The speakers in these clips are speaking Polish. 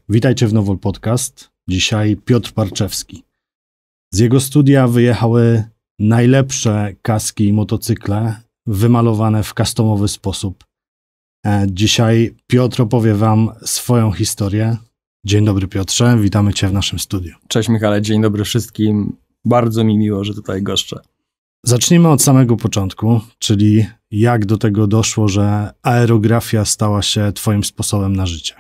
Witajcie w Nowol Podcast. Dzisiaj Piotr Parczewski. Z jego studia wyjechały najlepsze kaski i motocykle wymalowane w customowy sposób. Dzisiaj Piotr opowie wam swoją historię. Dzień dobry, Piotrze, witamy cię w naszym studiu. Cześć Michale, dzień dobry wszystkim. Bardzo mi miło, że tutaj goszczę. Zacznijmy od samego początku, czyli jak do tego doszło, że aerografia stała się twoim sposobem na życie.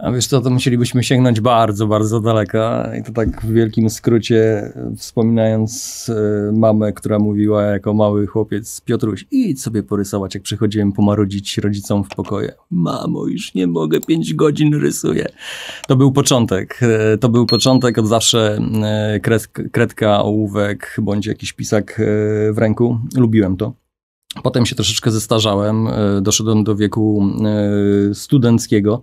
A wiesz co, to musielibyśmy sięgnąć bardzo, bardzo daleko i to tak w wielkim skrócie, wspominając mamę, która mówiła jako mały chłopiec: Piotruś, idź sobie porysować, jak przychodziłem pomarudzić rodzicom w pokoje. Mamo, już nie mogę, 5 godzin rysuję. To był początek, od zawsze kredka, ołówek, bądź jakiś pisak w ręku. Lubiłem to. Potem się troszeczkę zestarzałem, doszedłem do wieku studenckiego.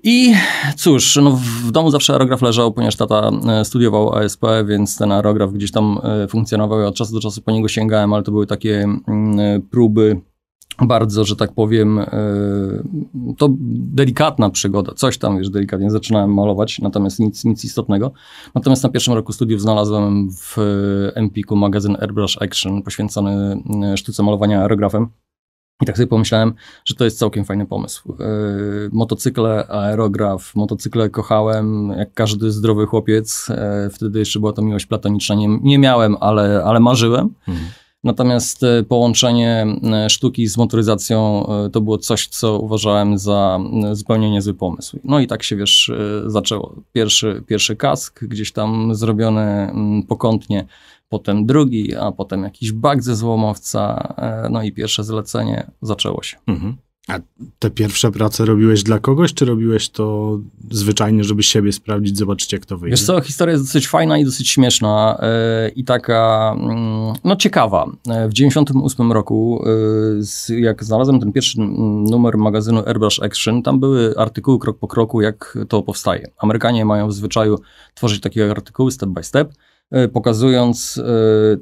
I cóż, no w domu zawsze aerograf leżał, ponieważ tata studiował ASP, więc ten aerograf gdzieś tam funkcjonował i od czasu do czasu po niego sięgałem, ale to były takie próby bardzo, że tak powiem, to delikatna przygoda, coś tam, wiesz, delikatnie zaczynałem malować, natomiast nic istotnego. Natomiast na pierwszym roku studiów znalazłem w Empiku magazyn Airbrush Action poświęcony sztuce malowania aerografem. I tak sobie pomyślałem, że to jest całkiem fajny pomysł. Motocykle, aerograf, motocykle kochałem, jak każdy zdrowy chłopiec. Wtedy jeszcze była to miłość platoniczna. Nie miałem, ale marzyłem. Natomiast połączenie sztuki z motoryzacją to było coś, co uważałem za zupełnie niezły pomysł. No i tak się, wiesz, zaczęło. Pierwszy kask gdzieś tam zrobiony pokątnie, potem drugi, a potem jakiś bug ze złomowca, no i pierwsze zlecenie, zaczęło się. A te pierwsze prace robiłeś dla kogoś, czy robiłeś to zwyczajnie, żeby siebie sprawdzić, zobaczyć, jak to wyjdzie? Wiesz co, historia jest dosyć fajna i dosyć śmieszna i taka, no ciekawa. W 98 roku, jak znalazłem ten pierwszy numer magazynu Airbrush Action, tam były artykuły krok po kroku, jak to powstaje. Amerykanie mają w zwyczaju tworzyć takie artykuły step by step, pokazując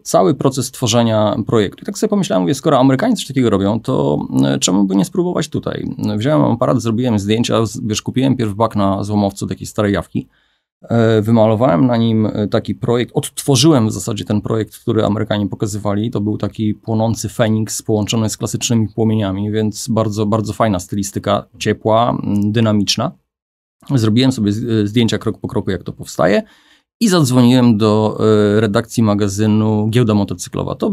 cały proces tworzenia projektu. I tak sobie pomyślałem, mówię, skoro Amerykanie coś takiego robią, to czemu by nie spróbować tutaj? Wziąłem aparat, zrobiłem zdjęcia, wiesz, kupiłem pierw bak na złomowcu takiej starej jawki, wymalowałem na nim taki projekt, odtworzyłem w zasadzie ten projekt, który Amerykanie pokazywali. To był taki płonący Feniks połączony z klasycznymi płomieniami, więc bardzo, bardzo fajna stylistyka, ciepła, dynamiczna. Zrobiłem sobie zdjęcia krok po kroku, jak to powstaje. I zadzwoniłem do redakcji magazynu Giełda Motocyklowa. To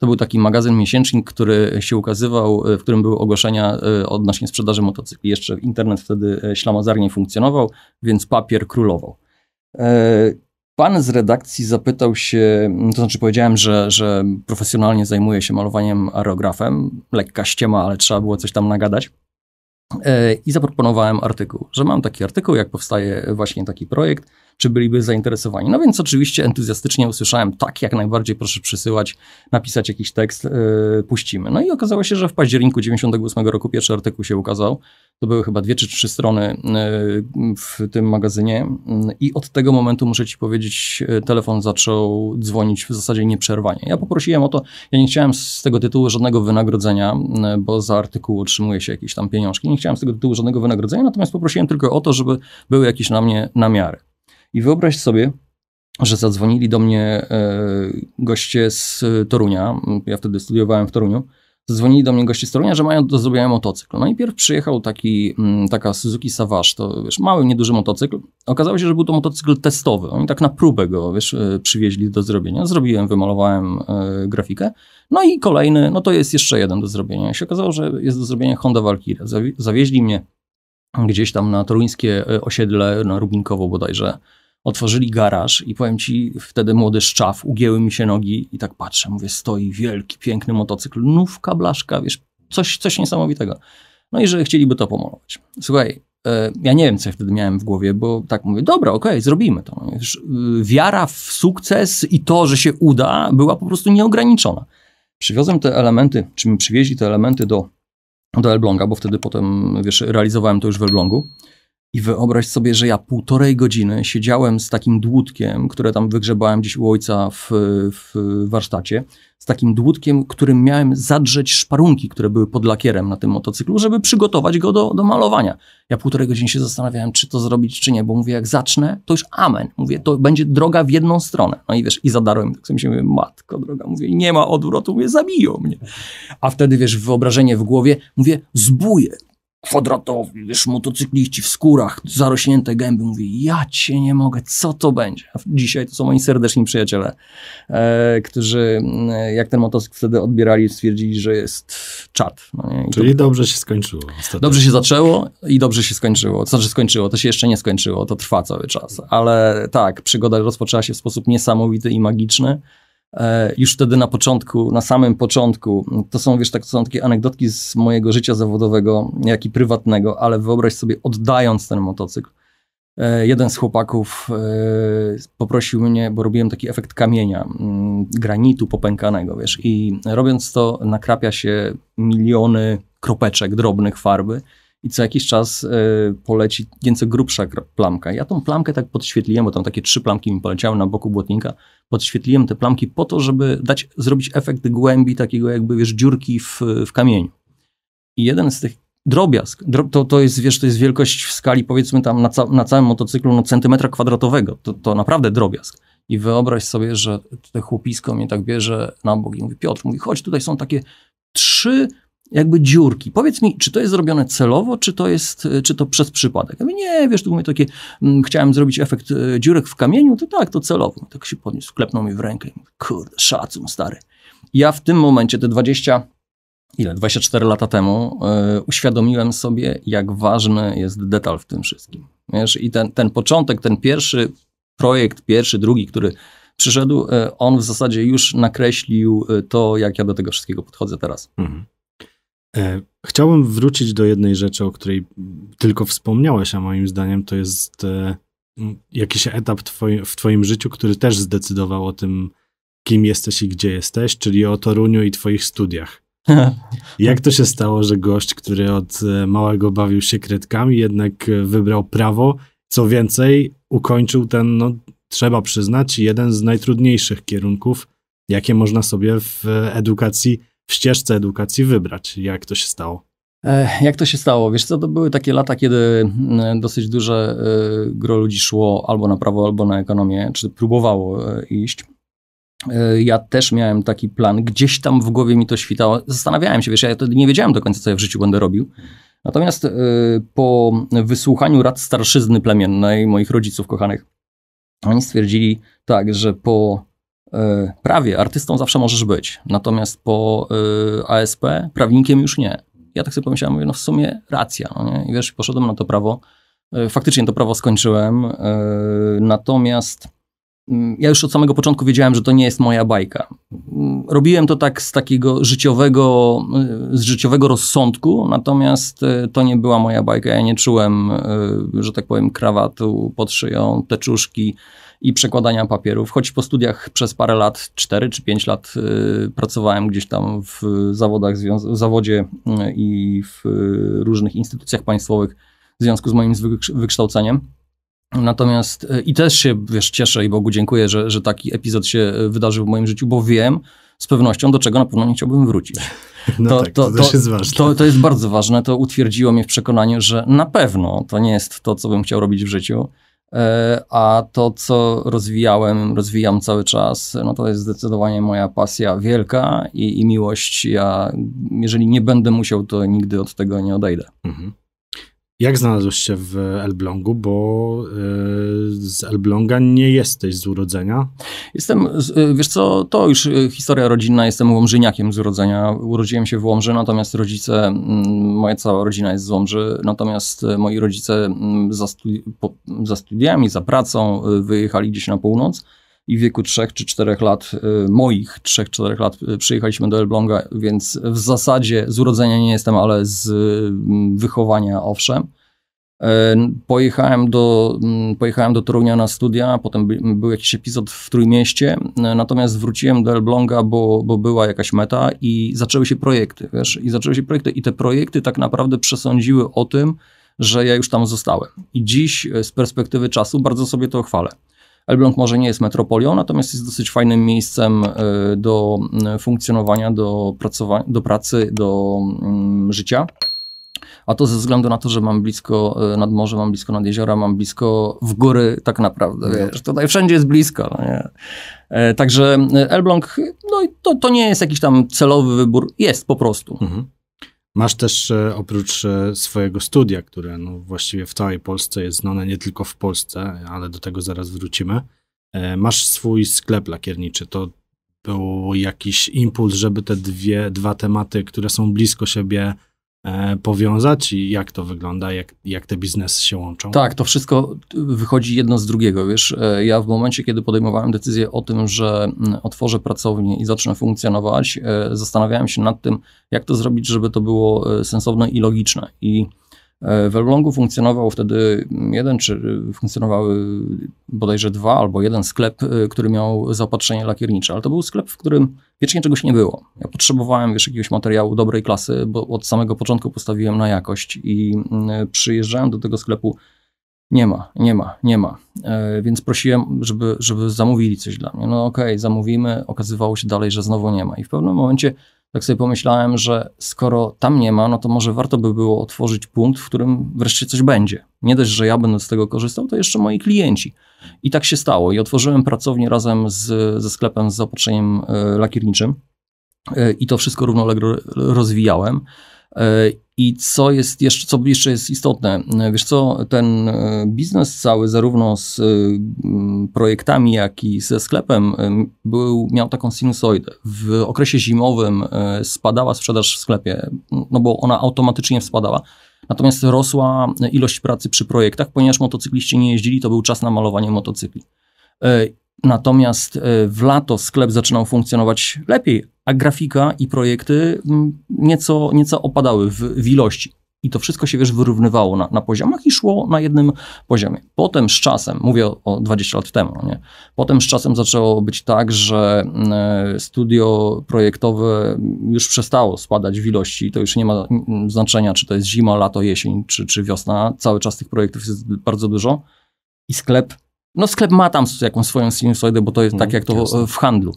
był taki magazyn miesięcznik, który się ukazywał, w którym były ogłoszenia odnośnie sprzedaży motocykli. Jeszcze internet wtedy ślamazarnie funkcjonował, więc papier królował. Pan z redakcji zapytał się, to znaczy powiedziałem, że profesjonalnie zajmuję się malowaniem aerografem. Lekka ściema, ale trzeba było coś tam nagadać. I zaproponowałem artykuł, że mam taki artykuł, jak powstaje właśnie taki projekt, czy byliby zainteresowani. No więc oczywiście entuzjastycznie usłyszałem: tak, jak najbardziej, proszę przysyłać, napisać jakiś tekst, puścimy. No i okazało się, że w październiku 98 roku pierwszy artykuł się ukazał. To były chyba 2 czy 3 strony w tym magazynie i od tego momentu, muszę ci powiedzieć, telefon zaczął dzwonić w zasadzie nieprzerwanie. Ja poprosiłem o to, ja nie chciałem z tego tytułu żadnego wynagrodzenia, bo za artykuł otrzymuje się jakieś tam pieniążki. Nie chciałem z tego tytułu żadnego wynagrodzenia, natomiast poprosiłem tylko o to, żeby były jakieś na mnie namiary. I wyobraź sobie, że zadzwonili do mnie goście z Torunia, ja wtedy studiowałem w Toruniu, zadzwonili do mnie goście z Torunia, że mają do zrobienia motocykl. No i pierw przyjechał taka Suzuki Savage, to wiesz, mały, nieduży motocykl. Okazało się, że był to motocykl testowy. Oni tak na próbę go, wiesz, przywieźli do zrobienia. Zrobiłem, wymalowałem grafikę. No i kolejny, no to jest jeszcze jeden do zrobienia. I się okazało, że jest do zrobienia Honda Valkyria. Zawieźli mnie gdzieś tam na toruńskie osiedle, na Rubinkowo bodajże. Otworzyli garaż i powiem ci, wtedy młody szczaw, ugięły mi się nogi i tak patrzę, mówię, stoi wielki, piękny motocykl, nówka, blaszka, wiesz, coś niesamowitego. No i że chcieliby to pomalować. Słuchaj, ja nie wiem, co ja wtedy miałem w głowie, bo tak mówię, dobra, okej, zrobimy to. Wiesz, wiara w sukces i to, że się uda, była po prostu nieograniczona. Przywiozłem te elementy, czy mi przywieźli te elementy do Elbląga, bo wtedy potem, wiesz, realizowałem to już w Elblągu. I wyobraź sobie, że ja 1,5 godziny siedziałem z takim dłutkiem, które tam wygrzebałem gdzieś u ojca w warsztacie, z takim dłutkiem, którym miałem zadrzeć szparunki, które były pod lakierem na tym motocyklu, żeby przygotować go do malowania. Ja 1,5 godziny się zastanawiałem, czy to zrobić, czy nie, bo mówię, jak zacznę, to już amen. Mówię, to będzie droga w jedną stronę. No i wiesz, i zadarłem, tak sobie myślę, matko droga, mówię, nie ma odwrotu, mówię, zabiją mnie. A wtedy, wiesz, wyobrażenie w głowie, mówię, zbóje. Kwadratowi, wiesz, motocykliści w skórach, zarośnięte gęby. Mówię, ja cię nie mogę, co to będzie? A dzisiaj to są moi serdeczni przyjaciele, którzy jak ten motocykl wtedy odbierali, stwierdzili, że jest czad. No nie? Czyli dobrze się skończyło. Ostatecznie. Dobrze się zaczęło i dobrze się skończyło. Co się skończyło? To się jeszcze nie skończyło, to trwa cały czas. Ale tak, przygoda rozpoczęła się w sposób niesamowity i magiczny. Już wtedy na samym początku, to są, wiesz, to są takie anegdotki z mojego życia zawodowego, jak i prywatnego, ale wyobraź sobie, oddając ten motocykl, jeden z chłopaków poprosił mnie, bo robiłem taki efekt kamienia, granitu popękanego, wiesz, i robiąc to nakrapia się miliony kropeczek drobnych farby i co jakiś czas poleci nieco grubsza plamka. Ja tą plamkę tak podświetliłem, bo tam takie 3 plamki mi poleciały na boku błotnika. Podświetliłem te plamki po to, żeby zrobić efekt głębi, takiego jakby, wiesz, dziurki w kamieniu. I jeden z tych drobiazg, to jest, wiesz, to jest wielkość w skali, powiedzmy tam na całym motocyklu, no, centymetra kwadratowego. To naprawdę drobiazg. I wyobraź sobie, że te chłopisko mnie tak bierze na bok i mówi, Piotr, mówi, chodź, tutaj są takie 3 jakby dziurki. Powiedz mi, czy to jest zrobione celowo, czy to przez przypadek? Ja mówię, nie, wiesz, tu mówię takie, chciałem zrobić efekt dziurek w kamieniu, to tak, to celowo. Tak się podniósł, klepnął mi w rękę i mówię, kurde, szacun, stary. I ja w tym momencie, te 24 lata temu, uświadomiłem sobie, jak ważny jest detal w tym wszystkim. Wiesz, i ten początek, ten pierwszy projekt, drugi, który przyszedł, on w zasadzie już nakreślił to, jak ja do tego wszystkiego podchodzę teraz. Mhm. Chciałbym wrócić do jednej rzeczy, o której tylko wspomniałeś, a moim zdaniem to jest jakiś etap w twoim życiu, który też zdecydował o tym, kim jesteś i gdzie jesteś, czyli o Toruniu i twoich studiach. Jak to się stało, że gość, który od małego bawił się kredkami, jednak wybrał prawo, co więcej, ukończył ten, no trzeba przyznać, jeden z najtrudniejszych kierunków, jakie można sobie w ścieżce edukacji wybrać. Jak to się stało? Jak to się stało? Wiesz co, to były takie lata, kiedy dosyć duże gro ludzi szło albo na prawo, albo na ekonomię, czy próbowało iść. Ja też miałem taki plan, gdzieś tam w głowie mi to świtało. Zastanawiałem się, wiesz, ja wtedy nie wiedziałem do końca, co ja w życiu będę robił. Natomiast po wysłuchaniu rad starszyzny plemiennej, moich rodziców kochanych, oni stwierdzili tak, że po prawie artystą zawsze możesz być, natomiast po ASP prawnikiem już nie. Ja tak sobie pomyślałem, mówię, no w sumie racja, no nie? I wiesz, poszedłem na to prawo. Faktycznie to prawo skończyłem, natomiast ja już od samego początku wiedziałem, że to nie jest moja bajka. Robiłem to tak z takiego życiowego rozsądku, natomiast to nie była moja bajka. Ja nie czułem, że tak powiem, krawatu pod szyją, teczuszki i przekładania papierów. Choć po studiach przez parę lat, 4 czy 5 lat pracowałem gdzieś tam w zawodzie i w różnych instytucjach państwowych w związku z moim wykształceniem. Natomiast i też się, wiesz, cieszę i Bogu dziękuję, że taki epizod się wydarzył w moim życiu, bo wiem z pewnością, do czego na pewno nie chciałbym wrócić. No to też jest ważne. To jest bardzo ważne, to utwierdziło mnie w przekonaniu, że na pewno to nie jest to, co bym chciał robić w życiu, a to, co rozwijam cały czas, no to jest zdecydowanie moja pasja wielka i miłość. Ja, jeżeli nie będę musiał, to nigdy od tego nie odejdę. Mhm. Jak znalazłeś się w Elblągu, bo z Elbląga nie jesteś z urodzenia? Jestem, wiesz co, to już historia rodzinna, jestem łomżyniakiem z urodzenia. Urodziłem się w Łomży, natomiast rodzice, moja cała rodzina jest z Łomży, natomiast moi rodzice za studiami, za pracą wyjechali gdzieś na północ i w wieku 3 czy 4 lat, moich 3-4 lat przyjechaliśmy do Elbląga, więc w zasadzie z urodzenia nie jestem, ale z wychowania owszem. Pojechałem do Torunia na studia, potem był jakiś epizod w Trójmieście, natomiast wróciłem do Elbląga, bo była jakaś meta i zaczęły się projekty, wiesz, i te projekty tak naprawdę przesądziły o tym, że ja już tam zostałem. I dziś z perspektywy czasu bardzo sobie to chwalę. Elbląg może nie jest metropolią, natomiast jest dosyć fajnym miejscem do funkcjonowania, do pracy, do życia. A to ze względu na to, że mam blisko nad morze, mam blisko nad jeziora, mam blisko w góry tak naprawdę. Wiesz, tutaj wszędzie jest blisko. No nie? Także Elbląg, no to nie jest jakiś tam celowy wybór, jest po prostu. Masz też oprócz swojego studia, które no właściwie w całej Polsce jest znane, nie tylko w Polsce, ale do tego zaraz wrócimy. Masz swój sklep lakierniczy. To był jakiś impuls, żeby te dwa tematy, które są blisko siebie, powiązać i jak to wygląda, jak te biznesy się łączą? Tak, to wszystko wychodzi jedno z drugiego, wiesz, ja w momencie, kiedy podejmowałem decyzję o tym, że otworzę pracownię i zacznę funkcjonować, zastanawiałem się nad tym, jak to zrobić, żeby to było sensowne i logiczne. I w Elblągu funkcjonował wtedy funkcjonowały bodajże 2 albo 1 sklep, który miał zaopatrzenie lakiernicze, ale to był sklep, w którym wiecznie czegoś nie było. Ja potrzebowałem, jakiegoś materiału dobrej klasy, bo od samego początku postawiłem na jakość i przyjeżdżałem do tego sklepu, nie ma. Więc prosiłem, żeby zamówili coś dla mnie. No okej, zamówimy, okazywało się dalej, że znowu nie ma. I w pewnym momencie tak sobie pomyślałem, że skoro tam nie ma, no to może warto by było otworzyć punkt, w którym wreszcie coś będzie. Nie dość, że ja będę z tego korzystał, to jeszcze moi klienci. I tak się stało. I otworzyłem pracownię razem ze sklepem z zaopatrzeniem lakierniczym. I to wszystko równolegle rozwijałem. I co jeszcze jest istotne, wiesz co, ten biznes cały, zarówno z projektami, jak i ze sklepem, miał taką sinusoidę. W okresie zimowym spadała sprzedaż w sklepie, no bo ona automatycznie spadała. Natomiast rosła ilość pracy przy projektach, ponieważ motocykliści nie jeździli, to był czas na malowanie motocykli. Natomiast w lato sklep zaczynał funkcjonować lepiej, a grafika i projekty nieco opadały w ilości. I to wszystko się, wyrównywało na poziomach i szło na jednym poziomie. Potem z czasem, mówię o 20 lat temu, nie? Potem z czasem zaczęło być tak, że studio projektowe już przestało spadać w ilości. To już nie ma znaczenia, czy to jest zima, lato, jesień, czy wiosna. Cały czas tych projektów jest bardzo dużo. I sklep ma tam jakąś swoją sinusoidę, bo to jest tak jak to w handlu.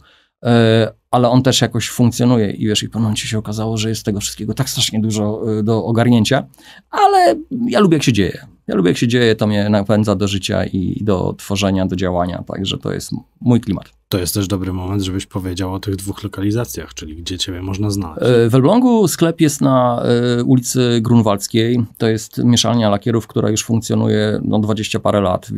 Ale on też jakoś funkcjonuje i w pewnym momencie się okazało, że jest tego wszystkiego tak strasznie dużo do ogarnięcia, ale ja lubię jak się dzieje. To mnie napędza do życia i do tworzenia, do działania, także to jest mój klimat. To jest też dobry moment, żebyś powiedział o tych 2 lokalizacjach, czyli gdzie ciebie można znaleźć. W Elblągu sklep jest na ulicy Grunwaldzkiej. To jest mieszalnia lakierów, która już funkcjonuje 20 parę lat,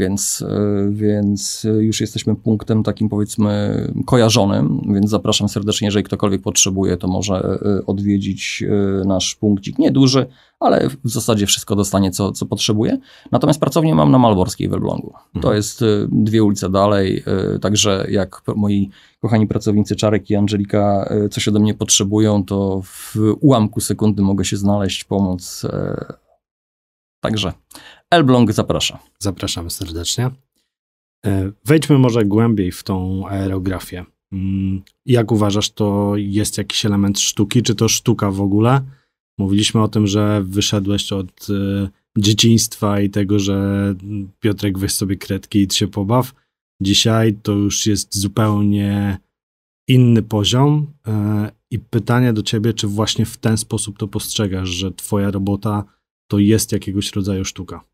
więc już jesteśmy punktem takim, powiedzmy, kojarzonym, więc zapraszam serdecznie, jeżeli ktokolwiek potrzebuje, to może odwiedzić nasz punkcik. Nieduży, ale w zasadzie wszystko dostanie, co potrzebuje. Natomiast pracownię mam na Malborskiej w Elblągu. To jest 2 ulice dalej, także jak moi kochani pracownicy Czarek i Angelika coś ode mnie potrzebują, to w ułamku sekundy mogę się znaleźć, pomóc. Także Elbląg zaprasza. Zapraszamy serdecznie. Wejdźmy może głębiej w tą aerografię. Jak uważasz, to jest jakiś element sztuki, czy to sztuka w ogóle? Mówiliśmy o tym, że wyszedłeś od dzieciństwa i tego, że Piotrek, weź sobie kredki i się pobaw. Dzisiaj to już jest zupełnie inny poziom i pytanie do ciebie, czy właśnie w ten sposób to postrzegasz, że twoja robota to jest jakiegoś rodzaju sztuka?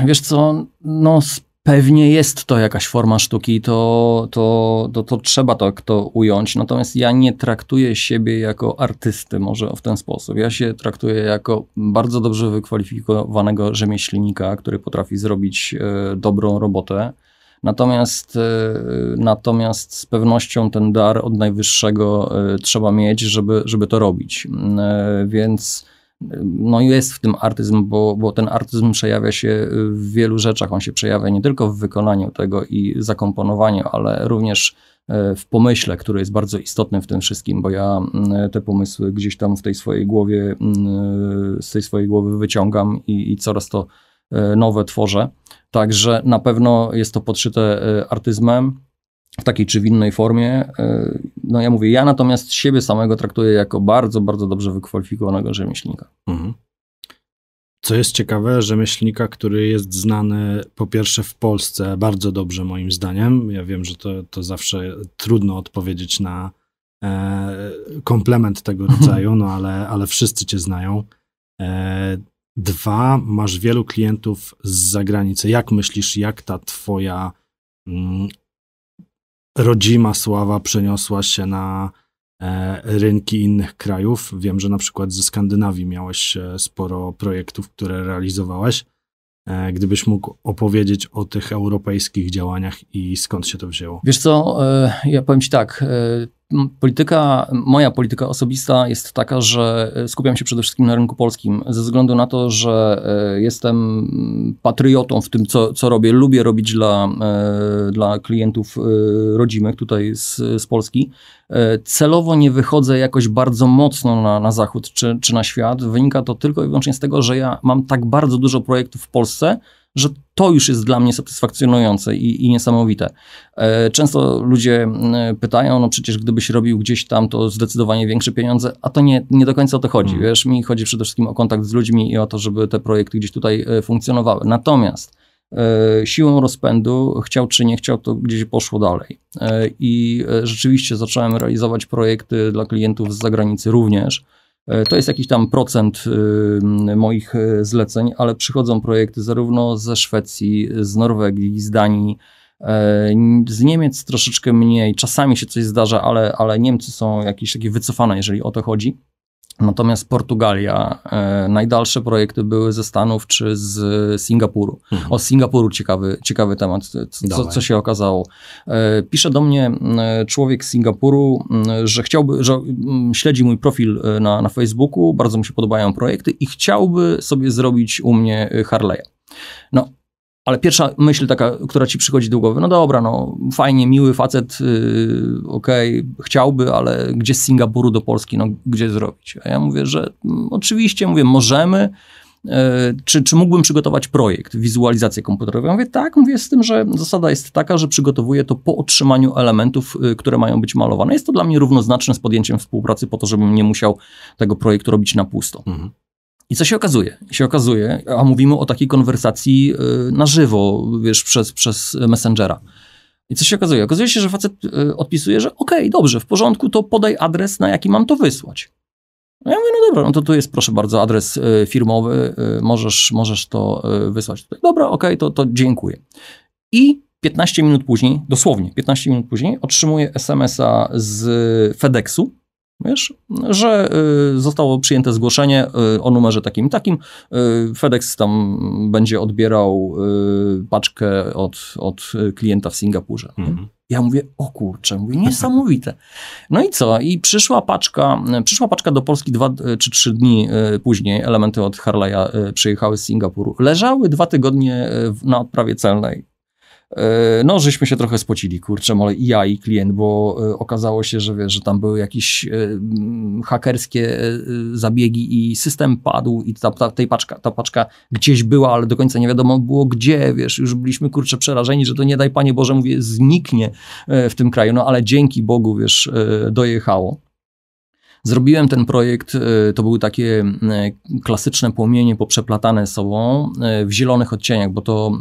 Wiesz co, pewnie jest to jakaś forma sztuki, to trzeba to ująć, natomiast ja nie traktuję siebie jako artysty, może w ten sposób. Ja się traktuję jako bardzo dobrze wykwalifikowanego rzemieślnika, który potrafi zrobić dobrą robotę. Natomiast z pewnością ten dar od najwyższego trzeba mieć, żeby to robić. Więc jest w tym artyzm, bo ten artyzm przejawia się w wielu rzeczach. On się przejawia nie tylko w wykonaniu tego i zakomponowaniu, ale również w pomyśle, który jest bardzo istotny w tym wszystkim, bo ja te pomysły gdzieś tam z tej swojej głowy wyciągam i coraz to nowe tworzę. Także na pewno jest to podszyte artyzmem w takiej czy w innej formie. Ja natomiast siebie samego traktuję jako bardzo, bardzo dobrze wykwalifikowanego rzemieślnika. Co jest ciekawe, rzemieślnika, który jest znany po pierwsze w Polsce bardzo dobrze moim zdaniem. Ja wiem, że to zawsze trudno odpowiedzieć na komplement tego rodzaju, no ale wszyscy cię znają. 2, masz wielu klientów z zagranicy. Jak myślisz, jak ta twoja rodzima sława przeniosła się na rynki innych krajów? Wiem, że na przykład ze Skandynawii miałeś sporo projektów, które realizowałeś. Gdybyś mógł opowiedzieć o tych europejskich działaniach i skąd się to wzięło? Wiesz co, ja powiem ci tak, moja polityka osobista jest taka, że skupiam się przede wszystkim na rynku polskim, ze względu na to, że jestem patriotą w tym, co robię. Lubię robić dla klientów rodzimych tutaj z Polski. Celowo nie wychodzę jakoś bardzo mocno na zachód czy na świat. Wynika to tylko i wyłącznie z tego, że ja mam tak bardzo dużo projektów w Polsce, że to już jest dla mnie satysfakcjonujące i niesamowite. Często ludzie pytają, no przecież gdybyś robił gdzieś tam, to zdecydowanie większe pieniądze, a to nie do końca o to chodzi. Wiesz, mi chodzi przede wszystkim o kontakt z ludźmi i o to, żeby te projekty gdzieś tutaj funkcjonowały. Natomiast siłą rozpędu, chciał czy nie chciał, to gdzieś poszło dalej. I rzeczywiście zacząłem realizować projekty dla klientów z zagranicy również. To jest jakiś tam procent moich zleceń, ale przychodzą projekty zarówno ze Szwecji, z Norwegii, z Danii, z Niemiec troszeczkę mniej. Czasami się coś zdarza, ale Niemcy są jakieś takie wycofane, jeżeli o to chodzi. Natomiast Portugalia, najdalsze projekty były ze Stanów czy z Singapuru. O Singapuru ciekawy temat, co się okazało. Pisze do mnie człowiek z Singapuru, że śledzi mój profil na Facebooku, bardzo mu się podobają projekty i chciałby sobie zrobić u mnie Harley'a. No, ale pierwsza myśl taka, która ci przychodzi do głowy, no dobra, no fajnie, miły facet, okej, chciałby, ale gdzie z Singapuru do Polski, no gdzie zrobić? A ja mówię, że oczywiście, możemy, czy mógłbym przygotować projekt, wizualizację komputerową? Ja mówię, tak, z tym, że zasada jest taka, że przygotowuję to po otrzymaniu elementów, które mają być malowane. Jest to dla mnie równoznaczne z podjęciem współpracy po to, żebym nie musiał tego projektu robić na pusto. I co się okazuje? A mówimy o takiej konwersacji na żywo, wiesz, przez Messengera. I co się okazuje? Okazuje się, że facet odpisuje, że okej, dobrze, w porządku, to podaj adres, na jaki mam to wysłać. No ja mówię, no dobra, no to tu jest, proszę bardzo, adres firmowy, możesz to wysłać. Dobra, okej, to dziękuję. I 15 minut później, dosłownie 15 minut później, otrzymuję SMS-a z FedExu, wiesz, że zostało przyjęte zgłoszenie o numerze takim. FedEx tam będzie odbierał paczkę od klienta w Singapurze. Ja mówię, o kurczę, niesamowite. No i co? I przyszła paczka do Polski 2 czy 3 dni później. Elementy od Harley'a przyjechały z Singapuru. Leżały 2 tygodnie na odprawie celnej. No, żeśmy się trochę spocili, kurczę, ale i ja, i klient, bo okazało się, że wiesz, że tam były jakieś hakerskie zabiegi i system padł i ta paczka gdzieś była, ale do końca nie wiadomo było gdzie, wiesz, już byliśmy, kurczę, przerażeni, że to nie daj Panie Boże, mówię, zniknie w tym kraju, no ale dzięki Bogu, wiesz, dojechało. Zrobiłem ten projekt, to były takie klasyczne płomienie poprzeplatane sobą w zielonych odcieniach, bo to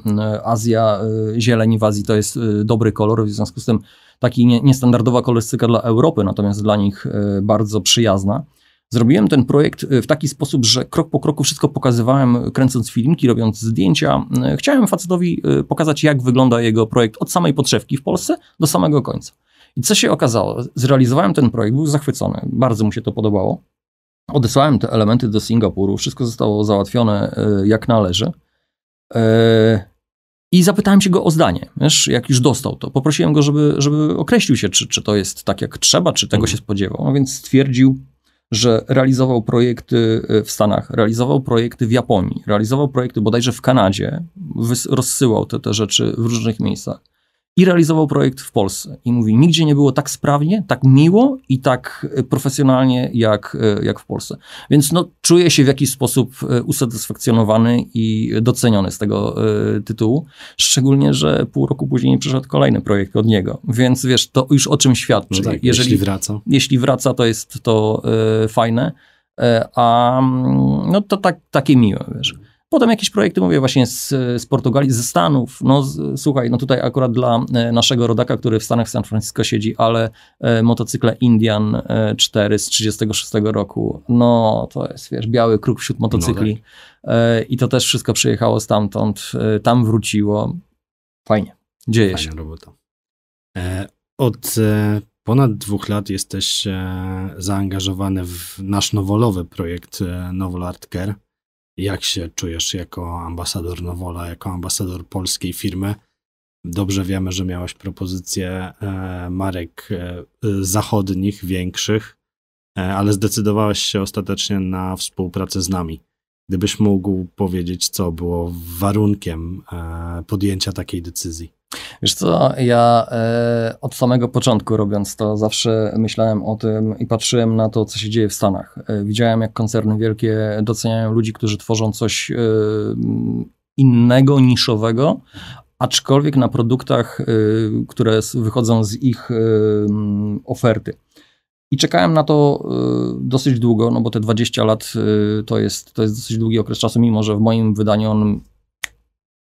Azja, zieleń w Azji to jest dobry kolor, w związku z tym taki niestandardowa kolorystyka dla Europy, natomiast dla nich bardzo przyjazna. Zrobiłem ten projekt w taki sposób, że krok po kroku wszystko pokazywałem, kręcąc filmiki, robiąc zdjęcia. Chciałem facetowi pokazać, jak wygląda jego projekt od samej podszewki w Polsce do samego końca. I co się okazało? Zrealizowałem ten projekt, był zachwycony, bardzo mu się to podobało. Odesłałem te elementy do Singapuru, wszystko zostało załatwione jak należy. I zapytałem się go o zdanie, wiesz, jak już dostał to. Poprosiłem go, żeby określił się, czy to jest tak jak trzeba, czy tego się spodziewał. No więc stwierdził, że realizował projekty w Stanach, realizował projekty w Japonii, realizował projekty bodajże w Kanadzie, rozsyłał te rzeczy w różnych miejscach. I realizował projekt w Polsce. I mówi, nigdzie nie było tak sprawnie, tak miło i tak profesjonalnie jak w Polsce. Więc no, czuję się w jakiś sposób usatysfakcjonowany i doceniony z tego tytułu. Szczególnie, że pół roku później przyszedł kolejny projekt od niego. Więc wiesz, to już o czym świadczy. No tak, jeśli wraca. Jeśli wraca, to jest to fajne. A no to takie miłe, wiesz. Potem jakieś projekty, mówię właśnie z Portugalii, ze Stanów. No słuchaj, no tutaj akurat dla naszego rodaka, który w Stanach, w San Francisco siedzi, ale motocykle Indian 4 z 36 roku, no to jest, wiesz, biały kruk wśród motocykli. No tak. I to też wszystko przyjechało stamtąd, tam wróciło. Fajnie, dzieje się. Fajna robota. Od ponad 2 lat jesteś zaangażowany w nasz nowolowy projekt Novol Art Care. Jak się czujesz jako ambasador Nowola, jako ambasador polskiej firmy? Dobrze wiemy, że miałeś propozycje marek zachodnich, większych, ale zdecydowałeś się ostatecznie na współpracę z nami. Gdybyś mógł powiedzieć, co było warunkiem podjęcia takiej decyzji? Wiesz co, ja od samego początku robiąc to zawsze myślałem o tym i patrzyłem na to, co się dzieje w Stanach. Widziałem, jak koncerny wielkie doceniają ludzi, którzy tworzą coś innego, niszowego, aczkolwiek na produktach, które wychodzą z ich oferty. I czekałem na to dosyć długo, no bo te 20 lat to jest dosyć długi okres czasu, mimo że w moim wydaniu on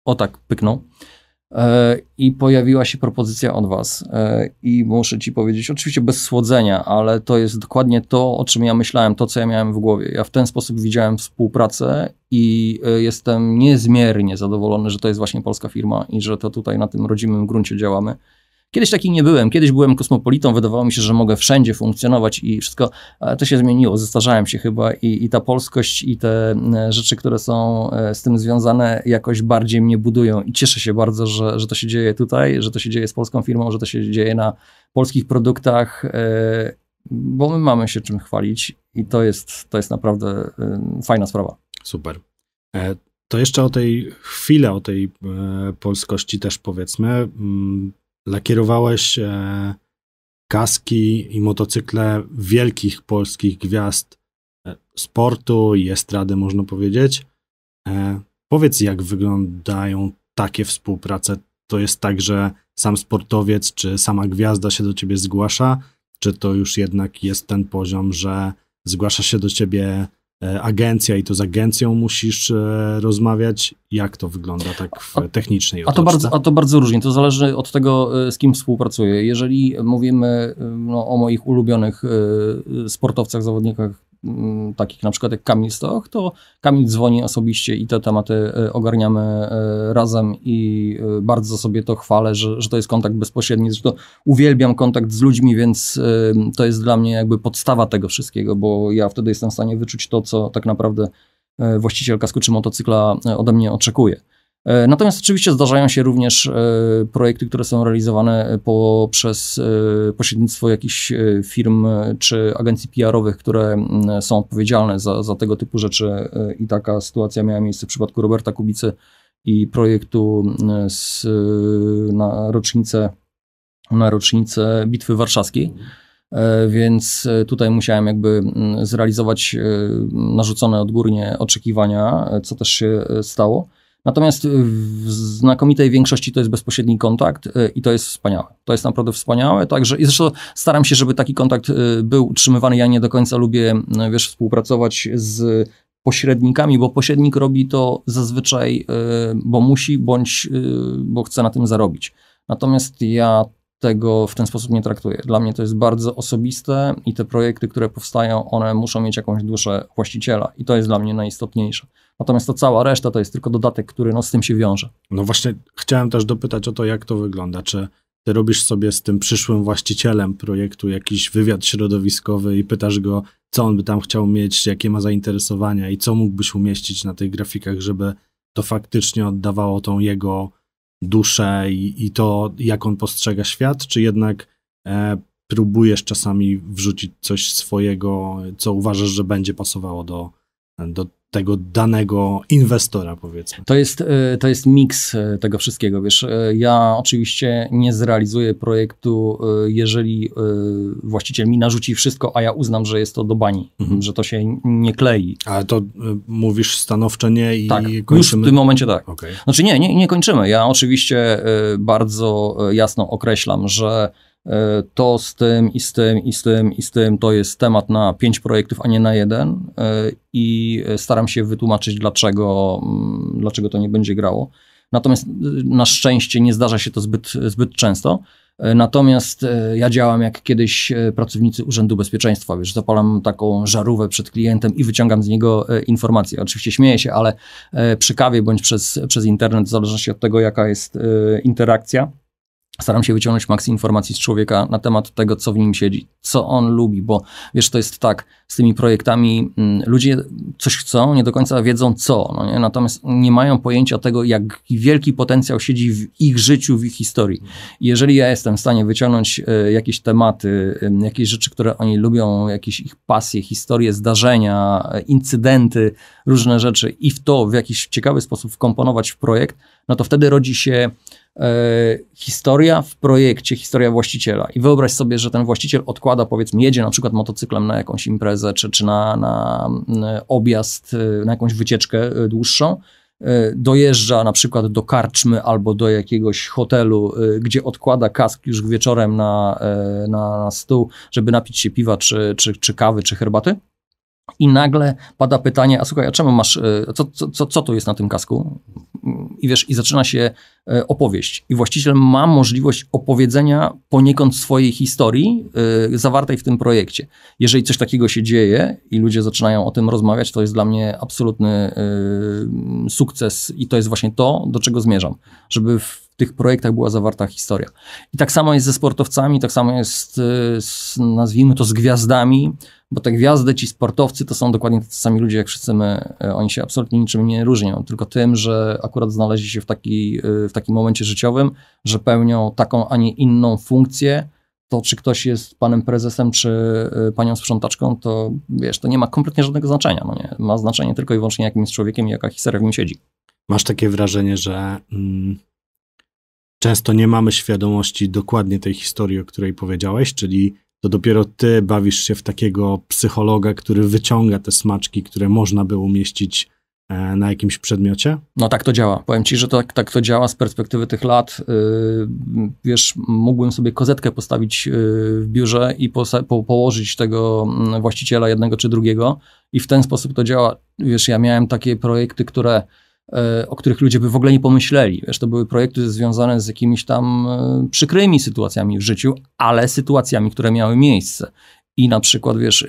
o tak pyknął. I pojawiła się propozycja od was i muszę ci powiedzieć, oczywiście bez słodzenia, ale to jest dokładnie to, o czym ja myślałem, to co ja miałem w głowie. Ja w ten sposób widziałem współpracę i jestem niezmiernie zadowolony, że to jest właśnie polska firma i że to tutaj na tym rodzimym gruncie działamy. Kiedyś taki nie byłem. Kiedyś byłem kosmopolitą, wydawało mi się, że mogę wszędzie funkcjonować i wszystko, to się zmieniło, zestarzałem się chyba i ta polskość i te rzeczy, które są z tym związane, jakoś bardziej mnie budują i cieszę się bardzo, że to się dzieje tutaj, że to się dzieje z polską firmą, że to się dzieje na polskich produktach, bo my mamy się czym chwalić i to jest naprawdę fajna sprawa. Super. To jeszcze o tej chwili, o tej polskości też powiedzmy. Lakierowałeś kaski i motocykle wielkich polskich gwiazd sportu i estrady, można powiedzieć. Powiedz, jak wyglądają takie współprace? To jest tak, że sam sportowiec czy sama gwiazda się do ciebie zgłasza, czy to już jednak jest ten poziom, że zgłasza się do ciebie agencja i to z agencją musisz rozmawiać? Jak to wygląda tak w technicznej otoczce? A to bardzo różnie. To zależy od tego, z kim współpracuję. Jeżeli mówimy o moich ulubionych sportowcach, zawodnikach, takich na przykład jak Kamil Stoch, to Kamil dzwoni osobiście i te tematy ogarniamy razem i bardzo sobie to chwalę, że to jest kontakt bezpośredni. Zresztą uwielbiam kontakt z ludźmi, więc to jest dla mnie jakby podstawa tego wszystkiego, bo ja wtedy jestem w stanie wyczuć to, co tak naprawdę właściciel kasku czy motocykla ode mnie oczekuje. Natomiast oczywiście zdarzają się również projekty, które są realizowane poprzez pośrednictwo jakichś firm czy agencji PR-owych, które są odpowiedzialne za tego typu rzeczy i taka sytuacja miała miejsce w przypadku Roberta Kubicy i projektu na rocznicę Bitwy Warszawskiej. Więc tutaj musiałem jakby zrealizować narzucone odgórnie oczekiwania, co też się stało. Natomiast w znakomitej większości to jest bezpośredni kontakt i to jest wspaniałe. To jest naprawdę wspaniałe. Także i zresztą staram się, żeby taki kontakt był utrzymywany. Ja nie do końca lubię, współpracować z pośrednikami, bo pośrednik robi to zazwyczaj, bo musi, bądź bo chce na tym zarobić. Natomiast ja tego w ten sposób nie traktuję. Dla mnie to jest bardzo osobiste i te projekty, które powstają, one muszą mieć jakąś duszę właściciela i to jest dla mnie najistotniejsze. Natomiast to cała reszta to jest tylko dodatek, który z tym się wiąże. No właśnie chciałem też dopytać o to, jak to wygląda. Czy ty robisz sobie z tym przyszłym właścicielem projektu jakiś wywiad środowiskowy i pytasz go, co on by tam chciał mieć, jakie ma zainteresowania i co mógłbyś umieścić na tych grafikach, żeby to faktycznie oddawało tą jego duszę i to, jak on postrzega świat, czy jednak próbujesz czasami wrzucić coś swojego, co uważasz, że będzie pasowało do tego danego inwestora, powiedzmy. To jest miks tego wszystkiego, wiesz. Ja oczywiście nie zrealizuję projektu, jeżeli właściciel mi narzuci wszystko, a ja uznam, że jest to do bani, że to się nie klei. Ale to mówisz stanowczo nie i tak, kończymy? Już w tym momencie tak. Okay. Znaczy nie kończymy. Ja oczywiście bardzo jasno określam, że to z tym i z tym i z tym i z tym to jest temat na 5 projektów, a nie na jeden i staram się wytłumaczyć, dlaczego to nie będzie grało. Natomiast na szczęście nie zdarza się to zbyt często. Natomiast ja działam jak kiedyś pracownicy Urzędu Bezpieczeństwa, wiesz, zapalam taką żarówkę przed klientem i wyciągam z niego informacje. Oczywiście śmieję się, ale przy kawie bądź przez internet, w zależności od tego, jaka jest interakcja, staram się wyciągnąć maks informacji z człowieka na temat tego, co w nim siedzi, co on lubi, bo wiesz, to jest tak, z tymi projektami ludzie coś chcą, nie do końca wiedzą co, no nie? Natomiast nie mają pojęcia tego, jak wielki potencjał siedzi w ich życiu, w ich historii. I jeżeli ja jestem w stanie wyciągnąć jakieś tematy, jakieś rzeczy, które oni lubią, jakieś ich pasje, historie, zdarzenia, incydenty, różne rzeczy i w to w jakiś ciekawy sposób wkomponować w projekt, no to wtedy rodzi się historia w projekcie, historia właściciela. I wyobraź sobie, że ten właściciel odkłada, powiedzmy, jedzie na przykład motocyklem na jakąś imprezę, czy na objazd, na jakąś wycieczkę dłuższą, dojeżdża na przykład do karczmy albo do jakiegoś hotelu, gdzie odkłada kask już wieczorem na stół, żeby napić się piwa, czy kawy, czy herbaty. I nagle pada pytanie, a słuchaj, a czemu masz, co tu jest na tym kasku? I wiesz, i zaczyna się opowieść. I właściciel ma możliwość opowiedzenia poniekąd swojej historii zawartej w tym projekcie. Jeżeli coś takiego się dzieje i ludzie zaczynają o tym rozmawiać, to jest dla mnie absolutny sukces i to jest właśnie to, do czego zmierzam. Żeby w tych projektach była zawarta historia. I tak samo jest ze sportowcami, tak samo jest nazwijmy to z gwiazdami, bo te gwiazdy, ci sportowcy to są dokładnie tacy sami ludzie jak wszyscy my. Oni się absolutnie niczym nie różnią, tylko tym, że akurat znaleźli się w takim momencie życiowym, że pełnią taką, a nie inną funkcję. To czy ktoś jest panem prezesem, czy panią sprzątaczką, to wiesz, to nie ma kompletnie żadnego znaczenia. No nie? Ma znaczenie tylko i wyłącznie jakim jest człowiekiem i jaka historia w nim siedzi. Masz takie wrażenie, że często nie mamy świadomości dokładnie tej historii, o której powiedziałeś, czyli to dopiero ty bawisz się w takiego psychologa, który wyciąga te smaczki, które można by umieścić na jakimś przedmiocie? No tak to działa. Powiem ci, że tak to działa z perspektywy tych lat. Wiesz, mógłbym sobie kozetkę postawić w biurze i położyć tego właściciela jednego czy drugiego i w ten sposób to działa. Wiesz, ja miałem takie projekty, o których ludzie by w ogóle nie pomyśleli. Wiesz, to były projekty związane z jakimiś tam przykrymi sytuacjami w życiu, ale sytuacjami, które miały miejsce. I na przykład, wiesz,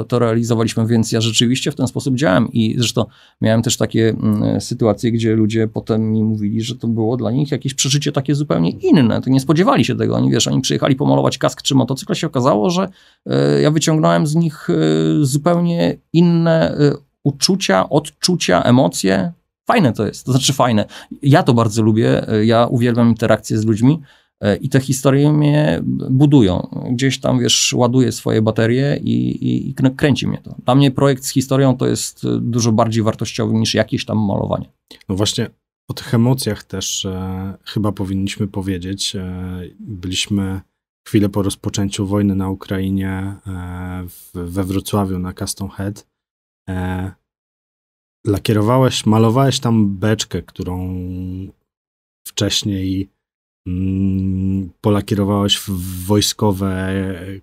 to realizowaliśmy, więc ja rzeczywiście w ten sposób działałem. I zresztą miałem też takie sytuacje, gdzie ludzie potem mi mówili, że to było dla nich jakieś przeżycie takie zupełnie inne. To nie spodziewali się tego. Oni przyjechali pomalować kask czy motocykl, się okazało, że ja wyciągnąłem z nich zupełnie inne uczucia, odczucia, emocje. Fajne to jest, to znaczy fajne. Ja to bardzo lubię, ja uwielbiam interakcje z ludźmi i te historie mnie budują. Gdzieś tam, wiesz, ładuję swoje baterie i kręci mnie to. Dla mnie projekt z historią to jest dużo bardziej wartościowy niż jakieś tam malowanie. No właśnie o tych emocjach też chyba powinniśmy powiedzieć. Byliśmy chwilę po rozpoczęciu wojny na Ukrainie we Wrocławiu na Custom Head. Malowałeś tam beczkę, którą wcześniej polakierowałeś w wojskowe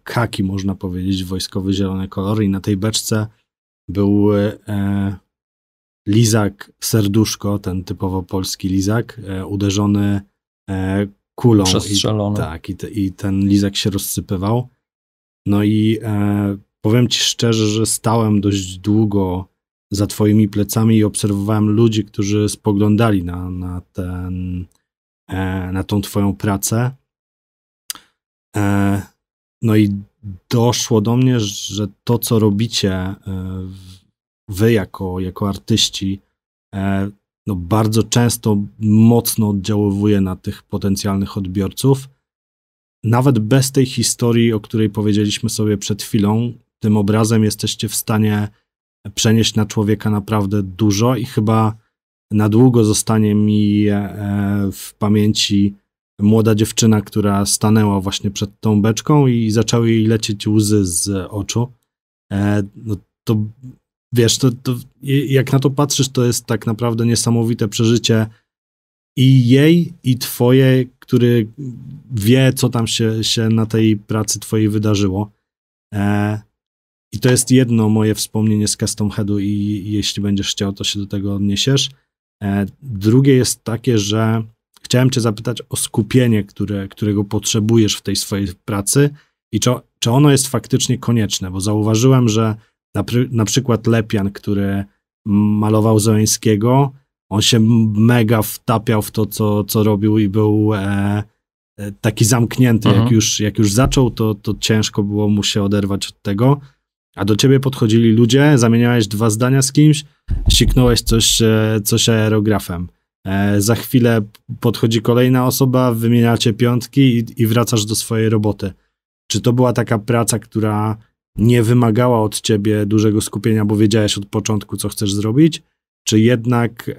khaki, można powiedzieć, wojskowy zielony kolor i na tej beczce był lizak serduszko, ten typowo polski lizak, uderzony kulą. Przestrzelony. I ten lizak się rozsypywał. No i powiem ci szczerze, że stałem dość długo za twoimi plecami i obserwowałem ludzi, którzy spoglądali na tą twoją pracę. No i doszło do mnie, że to, co robicie wy jako artyści, no bardzo często mocno oddziaływuje na tych potencjalnych odbiorców. Nawet bez tej historii, o której powiedzieliśmy sobie przed chwilą, tym obrazem jesteście w stanie przenieść na człowieka naprawdę dużo i chyba na długo zostanie mi w pamięci młoda dziewczyna, która stanęła właśnie przed tą beczką i zaczęły jej lecieć łzy z oczu. No to wiesz, to jak na to patrzysz, to jest tak naprawdę niesamowite przeżycie i jej, i twoje, który wie, co tam się na tej pracy twojej wydarzyło. I to jest jedno moje wspomnienie z Custom Headu i jeśli będziesz chciał, to się do tego odniesiesz. Drugie jest takie, że chciałem cię zapytać o skupienie, którego potrzebujesz w tej swojej pracy i czy ono jest faktycznie konieczne, bo zauważyłem, że na przykład Lepian, który malował Zeleńskiego, on się mega wtapiał w to, co robił i był taki zamknięty. Jak już zaczął, to ciężko było mu się oderwać od tego. A do ciebie podchodzili ludzie, zamieniałeś 2 zdania z kimś, siknąłeś coś aerografem. Za chwilę podchodzi kolejna osoba, wymieniacie piątki i wracasz do swojej roboty. Czy to była taka praca, która nie wymagała od ciebie dużego skupienia, bo wiedziałeś od początku, co chcesz zrobić? Czy jednak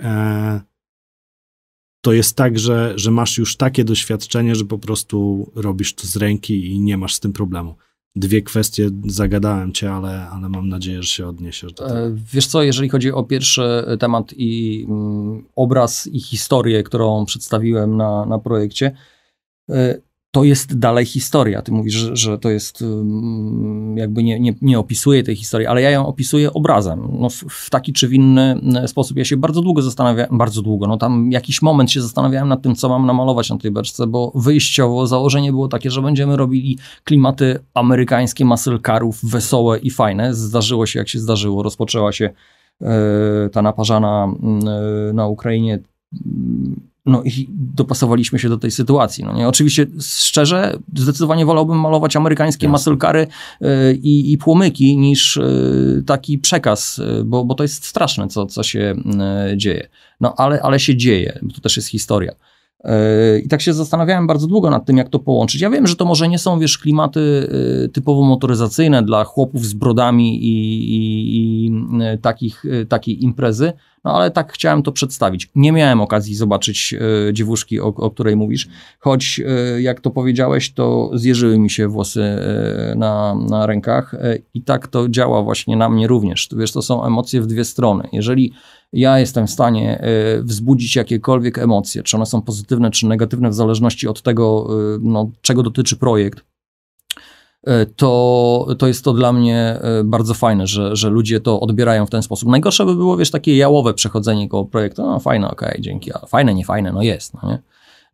to jest tak, że masz już takie doświadczenie, że po prostu robisz to z ręki i nie masz z tym problemu? 2 kwestie, zagadałem cię, ale mam nadzieję, że się odniesiesz do tego. Wiesz co, jeżeli chodzi o pierwszy temat i obraz i historię, którą przedstawiłem na projekcie, to jest dalej historia. Ty mówisz, że to jest jakby nie opisuje tej historii, ale ja ją opisuję obrazem. No w taki czy w inny sposób. Ja się bardzo długo zastanawiałem, no tam jakiś moment się zastanawiałem nad tym, co mam namalować na tej beczce, bo wyjściowo założenie było takie, że będziemy robili klimaty amerykańskie, muscle carów, wesołe i fajne. Zdarzyło się, jak się zdarzyło. Rozpoczęła się ta naparzana na Ukrainie. No i dopasowaliśmy się do tej sytuacji. No nie? Oczywiście szczerze, zdecydowanie wolałbym malować amerykańskie muscle cary i płomyki niż taki przekaz, bo to jest straszne, co się dzieje. No ale się dzieje, bo to też jest historia. I tak się zastanawiałem bardzo długo nad tym, jak to połączyć. Ja wiem, że to może nie są, wiesz, klimaty typowo motoryzacyjne dla chłopów z brodami i takiej imprezy, no ale tak chciałem to przedstawić. Nie miałem okazji zobaczyć dziewuszki, o której mówisz, choć jak to powiedziałeś, to zjeżyły mi się włosy na rękach i tak to działa właśnie na mnie również. Wiesz, to są emocje w 2 strony. Jeżeli ja jestem w stanie wzbudzić jakiekolwiek emocje, czy one są pozytywne, czy negatywne, w zależności od tego, no, czego dotyczy projekt, to jest to dla mnie bardzo fajne, że ludzie to odbierają w ten sposób. Najgorsze by było, wiesz, takie jałowe przechodzenie koło projektu. No fajne, okej, dzięki, ale fajne, nie fajne, no jest, no nie?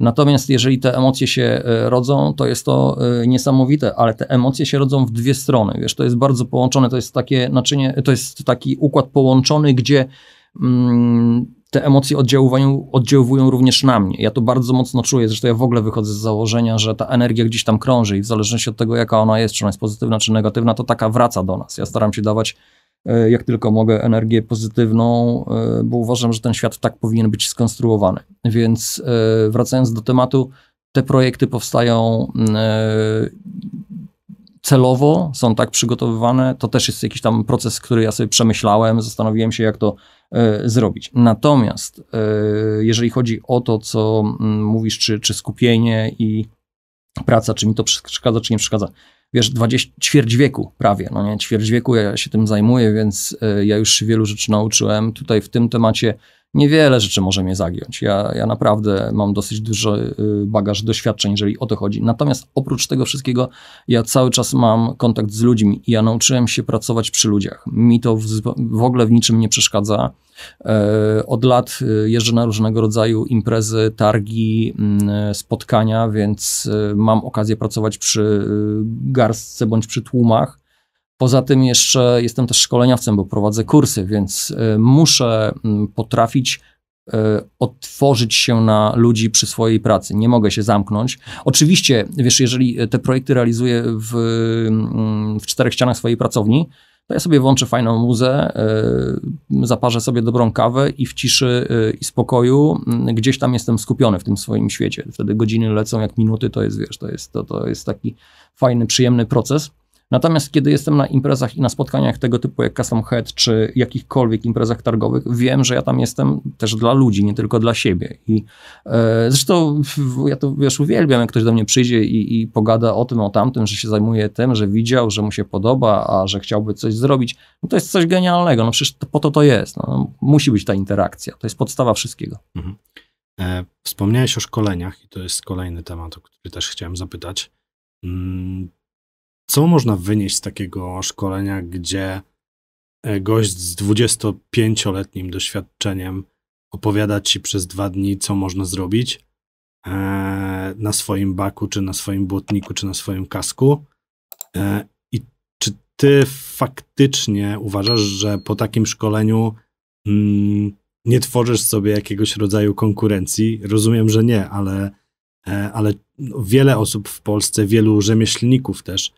Natomiast jeżeli te emocje się rodzą, to jest to niesamowite, ale te emocje się rodzą w 2 strony, wiesz, to jest bardzo połączone, to jest takie naczynie, to jest taki układ połączony, gdzie te emocje oddziaływują również na mnie. Ja to bardzo mocno czuję, zresztą ja w ogóle wychodzę z założenia, że ta energia gdzieś tam krąży i w zależności od tego, jaka ona jest, czy ona jest pozytywna, czy negatywna, to taka wraca do nas. Ja staram się dawać, jak tylko mogę, energię pozytywną, bo uważam, że ten świat tak powinien być skonstruowany. Więc wracając do tematu, te projekty powstają celowo, są tak przygotowywane, to też jest jakiś tam proces, który ja sobie przemyślałem, zastanowiłem się, jak to zrobić. Natomiast jeżeli chodzi o to, co mówisz, czy skupienie i praca, czy mi to przeszkadza, czy nie przeszkadza. Wiesz, ćwierć wieku prawie, no nie, ćwierć wieku ja się tym zajmuję, więc ja już się wielu rzeczy nauczyłem. Tutaj w tym temacie niewiele rzeczy może mnie zagiąć. Ja naprawdę mam dosyć duży bagaż doświadczeń, jeżeli o to chodzi. Natomiast oprócz tego wszystkiego ja cały czas mam kontakt z ludźmi i ja nauczyłem się pracować przy ludziach. Mi to w ogóle w niczym nie przeszkadza. Od lat jeżdżę na różnego rodzaju imprezy, targi, spotkania, więc mam okazję pracować przy garstce bądź przy tłumach. Poza tym jeszcze jestem też szkoleniowcem, bo prowadzę kursy, więc muszę potrafić otworzyć się na ludzi przy swojej pracy. Nie mogę się zamknąć. Oczywiście, wiesz, jeżeli te projekty realizuję w 4 ścianach swojej pracowni, to ja sobie włączę fajną muzę, zaparzę sobie dobrą kawę i w ciszy i spokoju gdzieś tam jestem skupiony w tym swoim świecie. Wtedy godziny lecą jak minuty, to jest, wiesz, to jest taki fajny, przyjemny proces. Natomiast kiedy jestem na imprezach i na spotkaniach tego typu jak Custom Head, czy jakichkolwiek imprezach targowych, wiem, że ja tam jestem też dla ludzi, nie tylko dla siebie. I zresztą ja to, wiesz, uwielbiam, jak ktoś do mnie przyjdzie i pogada o tym, o tamtym, że się zajmuje tym, że widział, że mu się podoba, a że chciałby coś zrobić. No to jest coś genialnego, no przecież po to jest. No, musi być ta interakcja, to jest podstawa wszystkiego. Mhm. Wspomniałeś o szkoleniach i to jest kolejny temat, o który też chciałem zapytać. Co można wynieść z takiego szkolenia, gdzie gość z 25-letnim doświadczeniem opowiada ci przez 2 dni, co można zrobić na swoim baku, czy na swoim błotniku, czy na swoim kasku? I czy ty faktycznie uważasz, że po takim szkoleniu nie tworzysz sobie jakiegoś rodzaju konkurencji? Rozumiem, że nie, ale wiele osób w Polsce, wielu rzemieślników też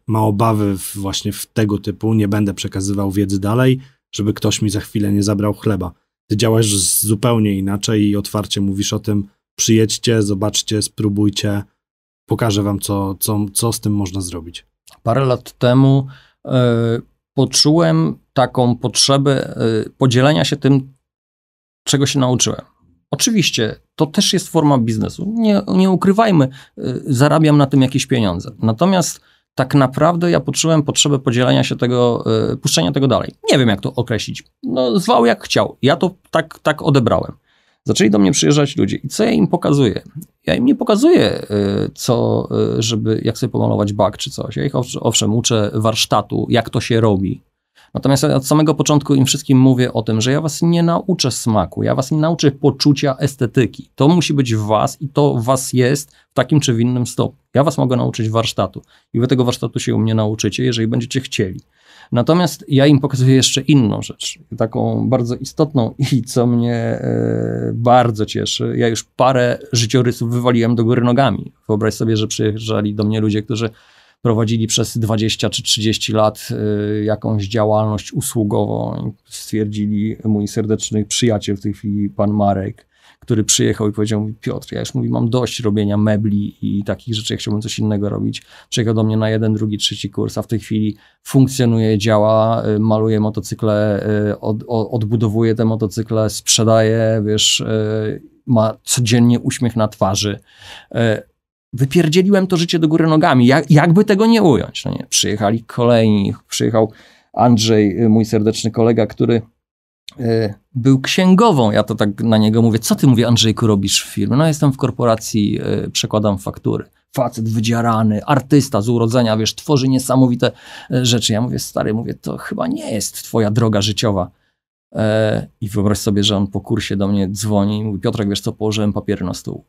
ma obawy właśnie w tego typu, nie będę przekazywał wiedzy dalej, żeby ktoś mi za chwilę nie zabrał chleba. Ty działasz zupełnie inaczej i otwarcie mówisz o tym, przyjedźcie, zobaczcie, spróbujcie, pokażę wam, co z tym można zrobić. Parę lat temu poczułem taką potrzebę podzielenia się tym, czego się nauczyłem. Oczywiście, to też jest forma biznesu. Nie ukrywajmy, zarabiam na tym jakieś pieniądze. Natomiast tak naprawdę ja poczułem potrzebę podzielenia się tego, puszczenia tego dalej. Nie wiem, jak to określić. No, zwał jak chciał. Ja to tak odebrałem. Zaczęli do mnie przyjeżdżać ludzie. I co ja im pokazuję? Ja im nie pokazuję, jak sobie pomalować bak czy coś. Ja ich owszem uczę warsztatu, jak to się robi. Natomiast ja od samego początku im wszystkim mówię o tym, że ja was nie nauczę smaku, ja was nie nauczę poczucia estetyki. To musi być w was i to w was jest w takim czy w innym stopniu. Ja was mogę nauczyć warsztatu i wy tego warsztatu się u mnie nauczycie, jeżeli będziecie chcieli. Natomiast ja im pokazuję jeszcze inną rzecz, taką bardzo istotną i co mnie bardzo cieszy. Ja już parę życiorysów wywaliłem do góry nogami. Wyobraź sobie, że przyjeżdżali do mnie ludzie, którzy prowadzili przez 20 czy 30 lat jakąś działalność usługową. Stwierdzili mój serdeczny przyjaciel w tej chwili, pan Marek, który przyjechał i powiedział mi: Piotr, ja już mam dość robienia mebli i takich rzeczy, ja chciałbym coś innego robić. Przyjechał do mnie na 1, 2, 3 kurs, a w tej chwili funkcjonuje, działa, maluje motocykle, odbudowuje te motocykle, sprzedaje, wiesz, ma codziennie uśmiech na twarzy. Wypierdzieliłem to życie do góry nogami. Jakby tego nie ująć? No nie. Przyjechali kolejni. Przyjechał Andrzej, mój serdeczny kolega, który był księgową. Ja to tak na niego mówię: co ty, mówię, Andrzejku, robisz w firmie? No, jestem w korporacji, przekładam faktury. Facet wydzierany, artysta z urodzenia, wiesz, tworzy niesamowite rzeczy. Ja mówię: stary, mówię, to chyba nie jest twoja droga życiowa. I wyobraź sobie, że on po kursie do mnie dzwoni i mówi: Piotrek, wiesz co, położyłem papiery na stół.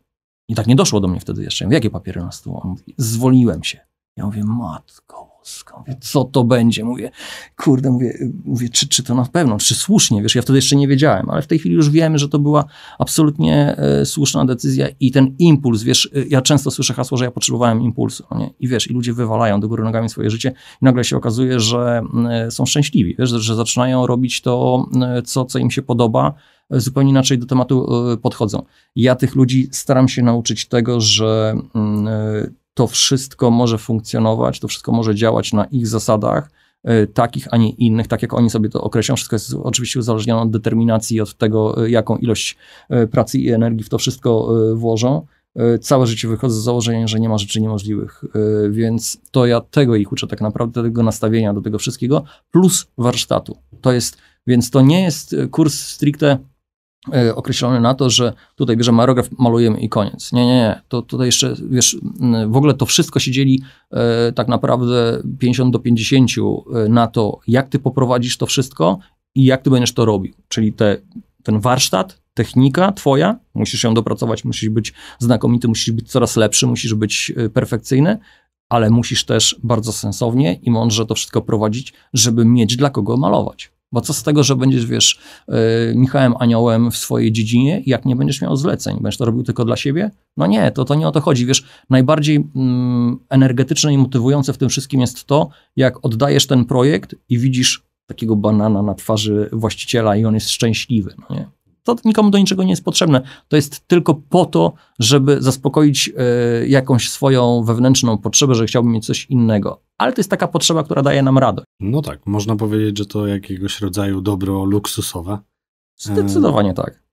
I tak nie doszło do mnie wtedy jeszcze. Ja mówię: jakie papiery na stół? On mówi: zwolniłem się. Ja mówię: matko boska, mówię, co to będzie? Mówię, kurde, mówię czy to na pewno, czy słusznie, wiesz, ja wtedy jeszcze nie wiedziałem, ale w tej chwili już wiemy, że to była absolutnie słuszna decyzja i ten impuls, wiesz, ja często słyszę hasło, że ja potrzebowałem impulsu, no nie? I wiesz, i ludzie wywalają do góry nogami swoje życie i nagle się okazuje, że są szczęśliwi, wiesz, że zaczynają robić to, co im się podoba, zupełnie inaczej do tematu podchodzą. Ja tych ludzi staram się nauczyć tego, że to wszystko może funkcjonować, to wszystko może działać na ich zasadach, takich, a nie innych, tak jak oni sobie to określą. Wszystko jest oczywiście uzależnione od determinacji, od tego, jaką ilość pracy i energii w to wszystko włożą. Całe życie wychodzę z założenia, że nie ma rzeczy niemożliwych, więc to ja tego ich uczę tak naprawdę, tego nastawienia do tego wszystkiego, plus warsztatu. Więc to nie jest kurs stricte określony na to, że tutaj bierzemy aerograf, malujemy i koniec. Nie. To tutaj jeszcze, wiesz, w ogóle to wszystko się dzieli tak naprawdę 50-50 na to, jak ty poprowadzisz to wszystko i jak ty będziesz to robił. Czyli ten warsztat, technika twoja, musisz ją dopracować, musisz być znakomity, musisz być coraz lepszy, musisz być perfekcyjny, ale musisz też bardzo sensownie i mądrze to wszystko prowadzić, żeby mieć dla kogo malować. Bo co z tego, że będziesz, wiesz, Michałem Aniołem w swojej dziedzinie i jak nie będziesz miał zleceń, będziesz to robił tylko dla siebie? No nie, to nie o to chodzi. Wiesz, najbardziej energetyczne i motywujące w tym wszystkim jest to, jak oddajesz ten projekt i widzisz takiego banana na twarzy właściciela i on jest szczęśliwy, no nie? To nikomu do niczego nie jest potrzebne. To jest tylko po to, żeby zaspokoić jakąś swoją wewnętrzną potrzebę, że chciałbym mieć coś innego. Ale to jest taka potrzeba, która daje nam radość. No tak, można powiedzieć, że to jakiegoś rodzaju dobro luksusowe. Zdecydowanie tak.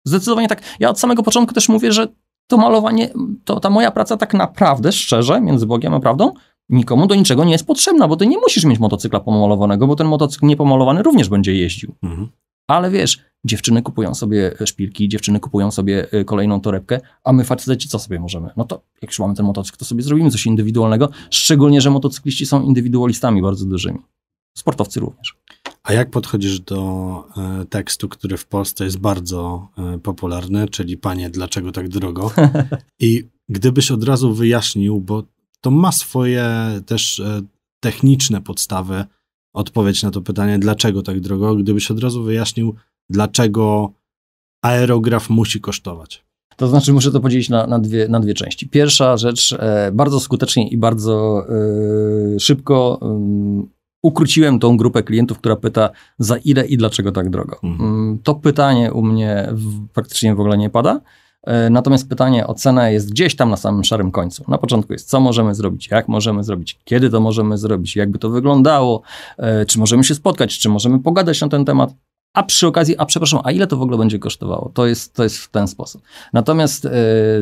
Zdecydowanie tak. Ja od samego początku też mówię, że to malowanie, ta moja praca tak naprawdę, szczerze, między Bogiem a prawdą, nikomu do niczego nie jest potrzebna, bo ty nie musisz mieć motocykla pomalowanego, bo ten motocykl niepomalowany również będzie jeździł. Mhm. Ale wiesz, Dziewczyny kupują sobie szpilki, dziewczyny kupują sobie kolejną torebkę, a my faceci co sobie możemy? No to jak już mamy ten motocykl, to sobie zrobimy coś indywidualnego, szczególnie, że motocykliści są indywidualistami bardzo dużymi. Sportowcy również. A jak podchodzisz do tekstu, który w Polsce jest bardzo popularny, czyli Panie, dlaczego tak drogo? I gdybyś od razu wyjaśnił, bo to ma swoje też techniczne podstawy, odpowiedź na to pytanie, dlaczego tak drogo, gdybyś od razu wyjaśnił, dlaczego aerograf musi kosztować. To znaczy muszę to podzielić na dwie części. Pierwsza rzecz, bardzo skutecznie i bardzo szybko ukróciłem tą grupę klientów, która pyta za ile i dlaczego tak drogo. To pytanie u mnie praktycznie w ogóle nie pada. Natomiast pytanie o cenę jest gdzieś tam na samym szarym końcu. Na początku jest, co możemy zrobić, jak możemy zrobić, kiedy to możemy zrobić, jakby to wyglądało, czy możemy się spotkać, czy możemy pogadać na ten temat. A przy okazji, a ile to w ogóle będzie kosztowało? To jest w ten sposób. Natomiast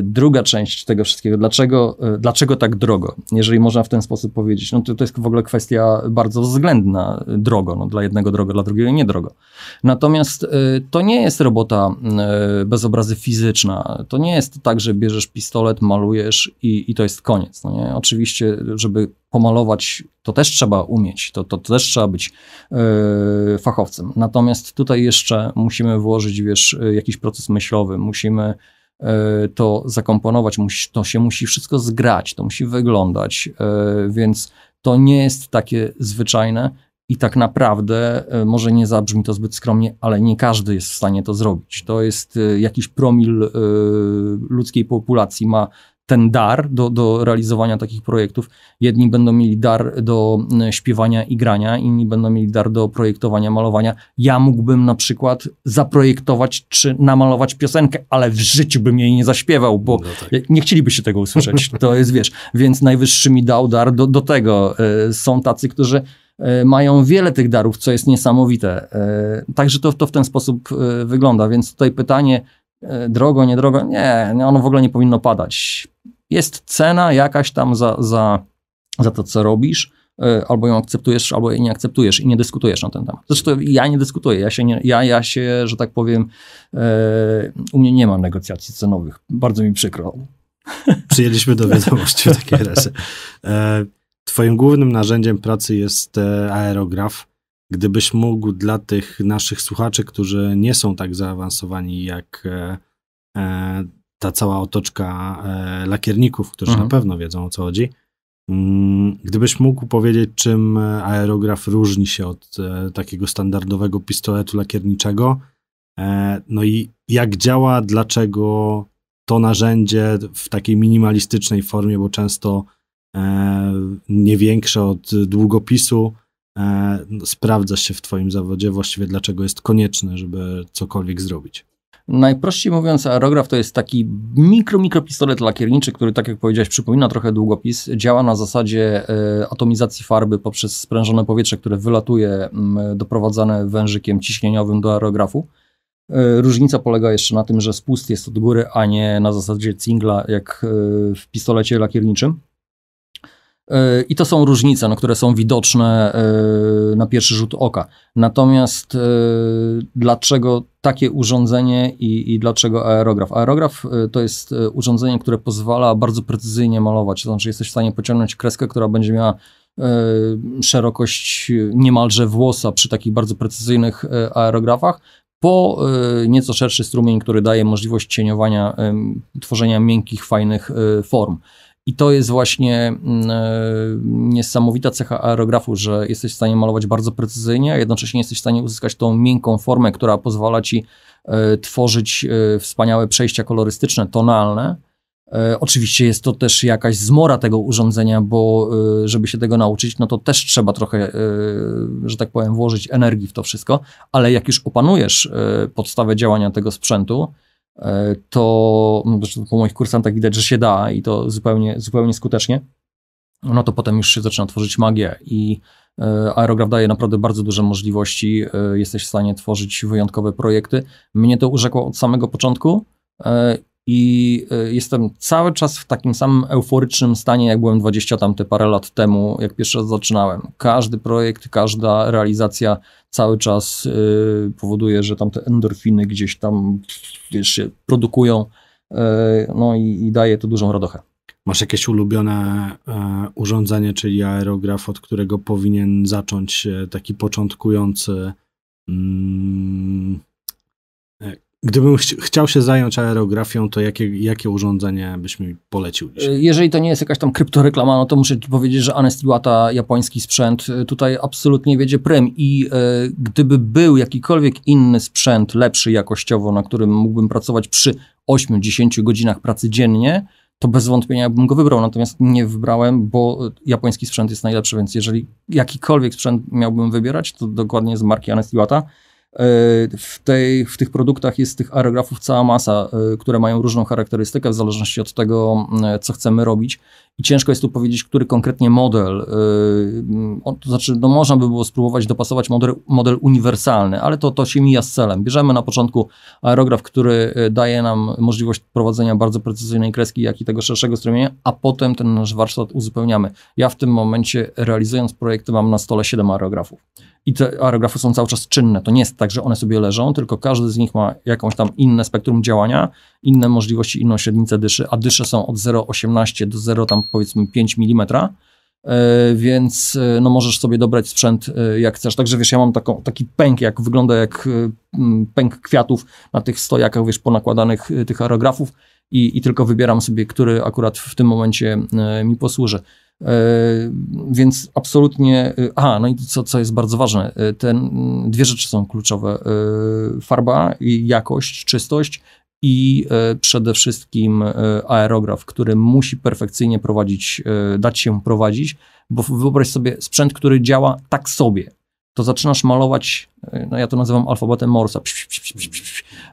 druga część tego wszystkiego, dlaczego tak drogo? Jeżeli można w ten sposób powiedzieć, no to jest w ogóle kwestia bardzo względna, drogo. No, dla jednego drogo, dla drugiego niedrogo. Natomiast to nie jest robota bez obrazy fizyczna. To nie jest tak, że bierzesz pistolet, malujesz i to jest koniec. No nie? Oczywiście, żeby pomalować, to też trzeba umieć, to też trzeba być fachowcem. Natomiast tutaj jeszcze musimy włożyć, jakiś proces myślowy, musimy to zakomponować, to się musi wszystko zgrać, to musi wyglądać, więc to nie jest takie zwyczajne i tak naprawdę, może nie zabrzmi to zbyt skromnie, ale nie każdy jest w stanie to zrobić. To jest jakiś promil ludzkiej populacji ma ten dar do realizowania takich projektów. Jedni będą mieli dar do śpiewania i grania, inni będą mieli dar do projektowania, malowania. Ja mógłbym na przykład zaprojektować czy namalować piosenkę, ale w życiu bym jej nie zaśpiewał, bo nie chcielibyście tego usłyszeć. To jest, więc najwyższy mi dał dar do tego. Są tacy, którzy mają wiele tych darów, co jest niesamowite. Także to w ten sposób wygląda, więc tutaj pytanie, drogo, niedrogo, nie, ono w ogóle nie powinno padać. Jest cena jakaś tam za to, co robisz, albo ją akceptujesz, albo jej nie akceptujesz i nie dyskutujesz na ten temat. Zresztą ja nie dyskutuję, ja się, że tak powiem, u mnie nie ma negocjacji cenowych. Bardzo mi przykro. Przyjęliśmy do wiadomości w takiej razie. Twoim głównym narzędziem pracy jest aerograf. Gdybyś mógł dla tych naszych słuchaczy, którzy nie są tak zaawansowani jak ta cała otoczka lakierników, którzy na pewno wiedzą, o co chodzi, gdybyś mógł powiedzieć, czym aerograf różni się od takiego standardowego pistoletu lakierniczego, no i jak działa, dlaczego to narzędzie w takiej minimalistycznej formie, bo często nie większe od długopisu, sprawdza się w twoim zawodzie, właściwie dlaczego jest konieczne, żeby cokolwiek zrobić? Najprościej mówiąc, aerograf to jest taki mikropistolet lakierniczy, który, tak jak powiedziałeś, przypomina trochę długopis. Działa na zasadzie atomizacji farby poprzez sprężone powietrze, które wylatuje doprowadzane wężykiem ciśnieniowym do aerografu. Różnica polega jeszcze na tym, że spust jest od góry, a nie na zasadzie cingla, jak w pistolecie lakierniczym. I to są różnice, które są widoczne na pierwszy rzut oka. Natomiast dlaczego takie urządzenie i dlaczego aerograf? Aerograf to jest urządzenie, które pozwala bardzo precyzyjnie malować. To znaczy jesteś w stanie pociągnąć kreskę, która będzie miała szerokość niemalże włosa przy takich bardzo precyzyjnych aerografach, po nieco szerszy strumień, który daje możliwość cieniowania, tworzenia miękkich, fajnych form. I to jest właśnie niesamowita cecha aerografu, że jesteś w stanie malować bardzo precyzyjnie, a jednocześnie jesteś w stanie uzyskać tą miękką formę, która pozwala ci tworzyć wspaniałe przejścia kolorystyczne, tonalne. Oczywiście jest to też jakaś zmora tego urządzenia, bo żeby się tego nauczyć, no to też trzeba trochę, że tak powiem, włożyć energii w to wszystko, ale jak już opanujesz podstawę działania tego sprzętu, to po moich kursantach widać, że się da i to zupełnie skutecznie, no to potem już się zaczyna tworzyć magia i aerograf daje naprawdę bardzo duże możliwości, jesteś w stanie tworzyć wyjątkowe projekty. Mnie to urzekło od samego początku i jestem cały czas w takim samym euforycznym stanie, jak byłem 20 tamte parę lat temu, jak pierwszy raz zaczynałem. Każdy projekt, każda realizacja cały czas powoduje, że tam te endorfiny gdzieś tam, wiesz, się produkują, no i daje to dużą radochę. Masz jakieś ulubione urządzenie, czyli aerograf, od którego powinien zacząć taki początkujący... Gdybym chciał się zająć aerografią, to jakie urządzenie byś mi polecił dzisiaj? Jeżeli to nie jest jakaś tam kryptoreklama, no to muszę ci powiedzieć, że Honest Iwata, japoński sprzęt, tutaj absolutnie wiedzie prym i gdyby był jakikolwiek inny sprzęt, lepszy jakościowo, na którym mógłbym pracować przy 8-10 godzinach pracy dziennie, to bez wątpienia bym go wybrał, natomiast nie wybrałem, bo japoński sprzęt jest najlepszy, więc jeżeli jakikolwiek sprzęt miałbym wybierać, to dokładnie z marki Honest Iwata. W tych produktach jest tych aerografów cała masa, które mają różną charakterystykę w zależności od tego, co chcemy robić i ciężko jest tu powiedzieć, który konkretnie model, to znaczy no można by było spróbować dopasować model uniwersalny, ale to się mija z celem. Bierzemy na początku aerograf, który daje nam możliwość prowadzenia bardzo precyzyjnej kreski, jak i tego szerszego strumienia, a potem ten nasz warsztat uzupełniamy. Ja w tym momencie, realizując projekty, mam na stole 7 aerografów. I te aerografy są cały czas czynne. To nie jest tak, że one sobie leżą, tylko każdy z nich ma jakąś tam inne spektrum działania, inne możliwości, inną średnicę dyszy, a dysze są od 0,18 do 0 tam powiedzmy 5 mm, więc no możesz sobie dobrać sprzęt jak chcesz. Także wiesz, ja mam taki pęk, jak wygląda jak pęk kwiatów na tych stojakach, wiesz, ponakładanych tych aerografów i tylko wybieram sobie, który akurat w tym momencie mi posłuży. Więc absolutnie, no i co jest bardzo ważne, dwie rzeczy są kluczowe, farba, jakość, czystość i przede wszystkim aerograf, który musi perfekcyjnie dać się prowadzić, bo wyobraź sobie sprzęt, który działa tak sobie, to zaczynasz malować, no ja to nazywam alfabetem Morsa,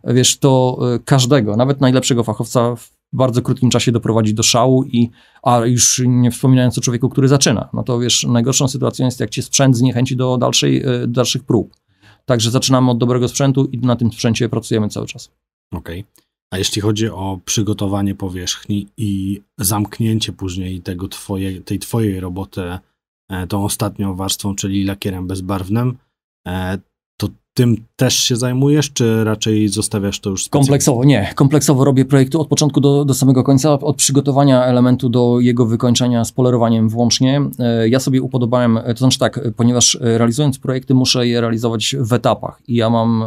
wiesz, to każdego, nawet najlepszego fachowca w bardzo krótkim czasie doprowadzi do szału a już nie wspominając o człowieku, który zaczyna, no to wiesz, najgorszą sytuacją jest, jak cię sprzęt zniechęci do dalszych prób. Także zaczynamy od dobrego sprzętu i na tym sprzęcie pracujemy cały czas. Okej. A jeśli chodzi o przygotowanie powierzchni i zamknięcie później tej twojej roboty tą ostatnią warstwą, czyli lakierem bezbarwnym, to tym też się zajmujesz, czy raczej zostawiasz to już specjalnie? Kompleksowo robię projekty od początku do samego końca, od przygotowania elementu do jego wykończenia z polerowaniem włącznie. Ja sobie upodobałem, to znaczy tak, ponieważ realizując projekty muszę je realizować w etapach i ja mam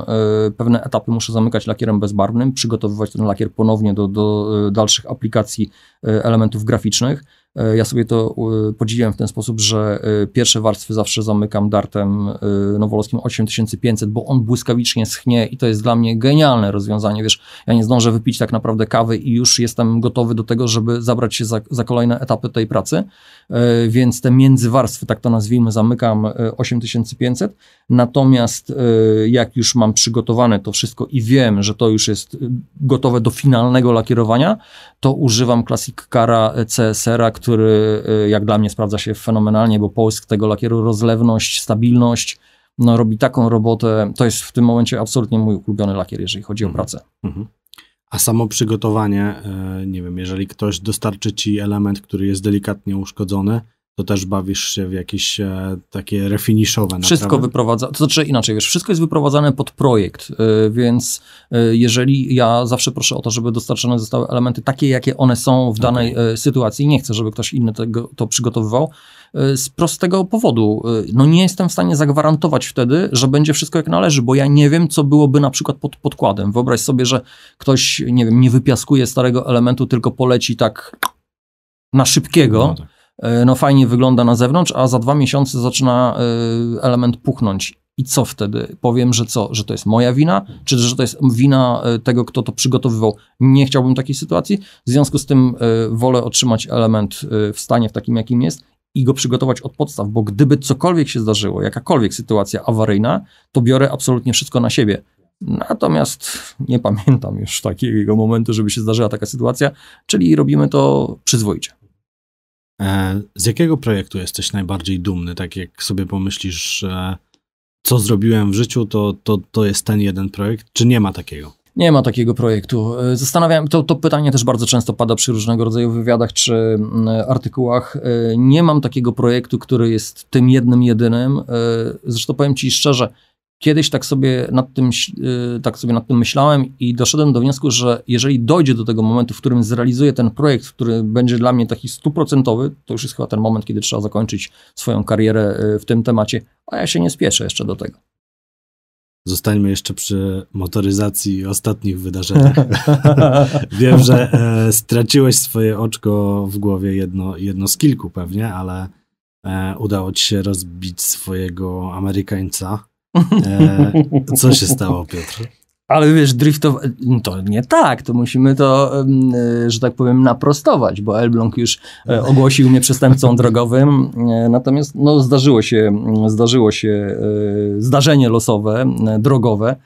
pewne etapy, muszę zamykać lakierem bezbarwnym, przygotowywać ten lakier ponownie do dalszych aplikacji elementów graficznych. Ja sobie to podzieliłem w ten sposób, że pierwsze warstwy zawsze zamykam dartem nowoloskim 8500, bo on błyskawicznie schnie i to jest dla mnie genialne rozwiązanie. Wiesz, ja nie zdążę wypić tak naprawdę kawy i już jestem gotowy do tego, żeby zabrać się za kolejne etapy tej pracy, więc te międzywarstwy, tak to nazwijmy, zamykam 8500, natomiast jak już mam przygotowane to wszystko i wiem, że to już jest gotowe do finalnego lakierowania, to używam Classic Cara CSR-a, który jak dla mnie sprawdza się fenomenalnie, bo połysk tego lakieru, rozlewność, stabilność, no robi taką robotę, to jest w tym momencie absolutnie mój ulubiony lakier, jeżeli chodzi o pracę. A samo przygotowanie, nie wiem, jeżeli ktoś dostarczy ci element, który jest delikatnie uszkodzony, to też bawisz się w jakieś takie refiniszowe Wszystko wyprowadza, to znaczy inaczej, wiesz, wszystko jest wyprowadzane pod projekt, więc jeżeli ja zawsze proszę o to, żeby dostarczone zostały elementy takie, jakie one są w danej sytuacji, nie chcę, żeby ktoś inny to przygotowywał, z prostego powodu, no nie jestem w stanie zagwarantować wtedy, że będzie wszystko jak należy, bo ja nie wiem, co byłoby na przykład pod podkładem. Wyobraź sobie, że ktoś, nie wiem, nie wypiaskuje starego elementu, tylko poleci tak na szybkiego, no tak. No fajnie wygląda na zewnątrz, a za 2 miesiące zaczyna element puchnąć. I co wtedy? Powiem, że co? Że to jest moja wina? Czy że to jest wina tego, kto to przygotowywał? Nie chciałbym takiej sytuacji. W związku z tym wolę otrzymać element w stanie w takim, jakim jest i go przygotować od podstaw, bo gdyby cokolwiek się zdarzyło, jakakolwiek sytuacja awaryjna, to biorę absolutnie wszystko na siebie. Natomiast nie pamiętam już takiego momentu, żeby się zdarzyła taka sytuacja, czyli robimy to przyzwoicie. Z jakiego projektu jesteś najbardziej dumny? Tak jak sobie pomyślisz, co zrobiłem w życiu, to jest ten jeden projekt, czy nie ma takiego? Nie ma takiego projektu. Zastanawiam, to pytanie też bardzo często pada przy różnego rodzaju wywiadach czy artykułach. Nie mam takiego projektu, który jest tym jedynym. Zresztą powiem ci szczerze, kiedyś tak sobie nad tym myślałem i doszedłem do wniosku, że jeżeli dojdzie do tego momentu, w którym zrealizuję ten projekt, który będzie dla mnie taki 100%, to już jest chyba ten moment, kiedy trzeba zakończyć swoją karierę w tym temacie, a ja się nie spieszę jeszcze do tego. Zostańmy jeszcze przy motoryzacji i ostatnich wydarzeniach. Wiem, że straciłeś swoje oczko w głowie, jedno z kilku pewnie, ale udało ci się rozbić swojego Amerykańca. Co się stało, Piotr? Ale wiesz, to nie tak, to musimy to, że tak powiem, naprostować, bo Elbląg już ogłosił mnie przestępcą drogowym, natomiast no, zdarzyło się zdarzenie losowe, drogowe.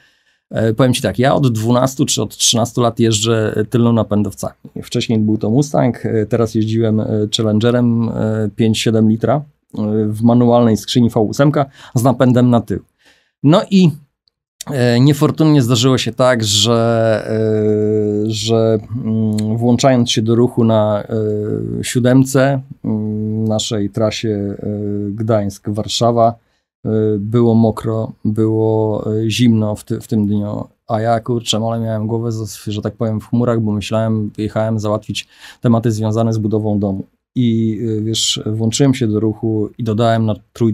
Powiem ci tak, ja od 12 czy od 13 lat jeżdżę tylną napędowcami. Wcześniej był to Mustang, teraz jeździłem Challengerem 5,7 litra w manualnej skrzyni V8 z napędem na tył. No i niefortunnie zdarzyło się tak, że włączając się do ruchu na 7 naszej trasie Gdańsk-Warszawa, było mokro, było zimno w tym dniu, a ja ale miałem głowę, że tak powiem, w chmurach, bo jechałem załatwić tematy związane z budową domu. I wiesz, włączyłem się do ruchu i dodałem na 3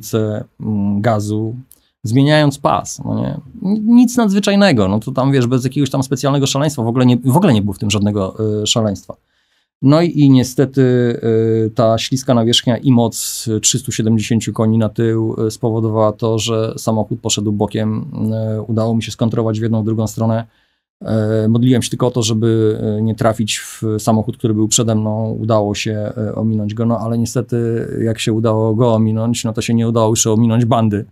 gazu, zmieniając pas, no nie? Nic nadzwyczajnego, no to tam wiesz, bez jakiegoś tam specjalnego szaleństwa, w ogóle nie było w tym żadnego szaleństwa. No i niestety ta śliska nawierzchnia i moc 370 koni na tył spowodowała to, że samochód poszedł bokiem, udało mi się skontrować w jedną, w drugą stronę. Modliłem się tylko o to, żeby nie trafić w samochód, który był przede mną, udało się ominąć go, no ale niestety jak się udało go ominąć, no to się nie udało już ominąć bandy.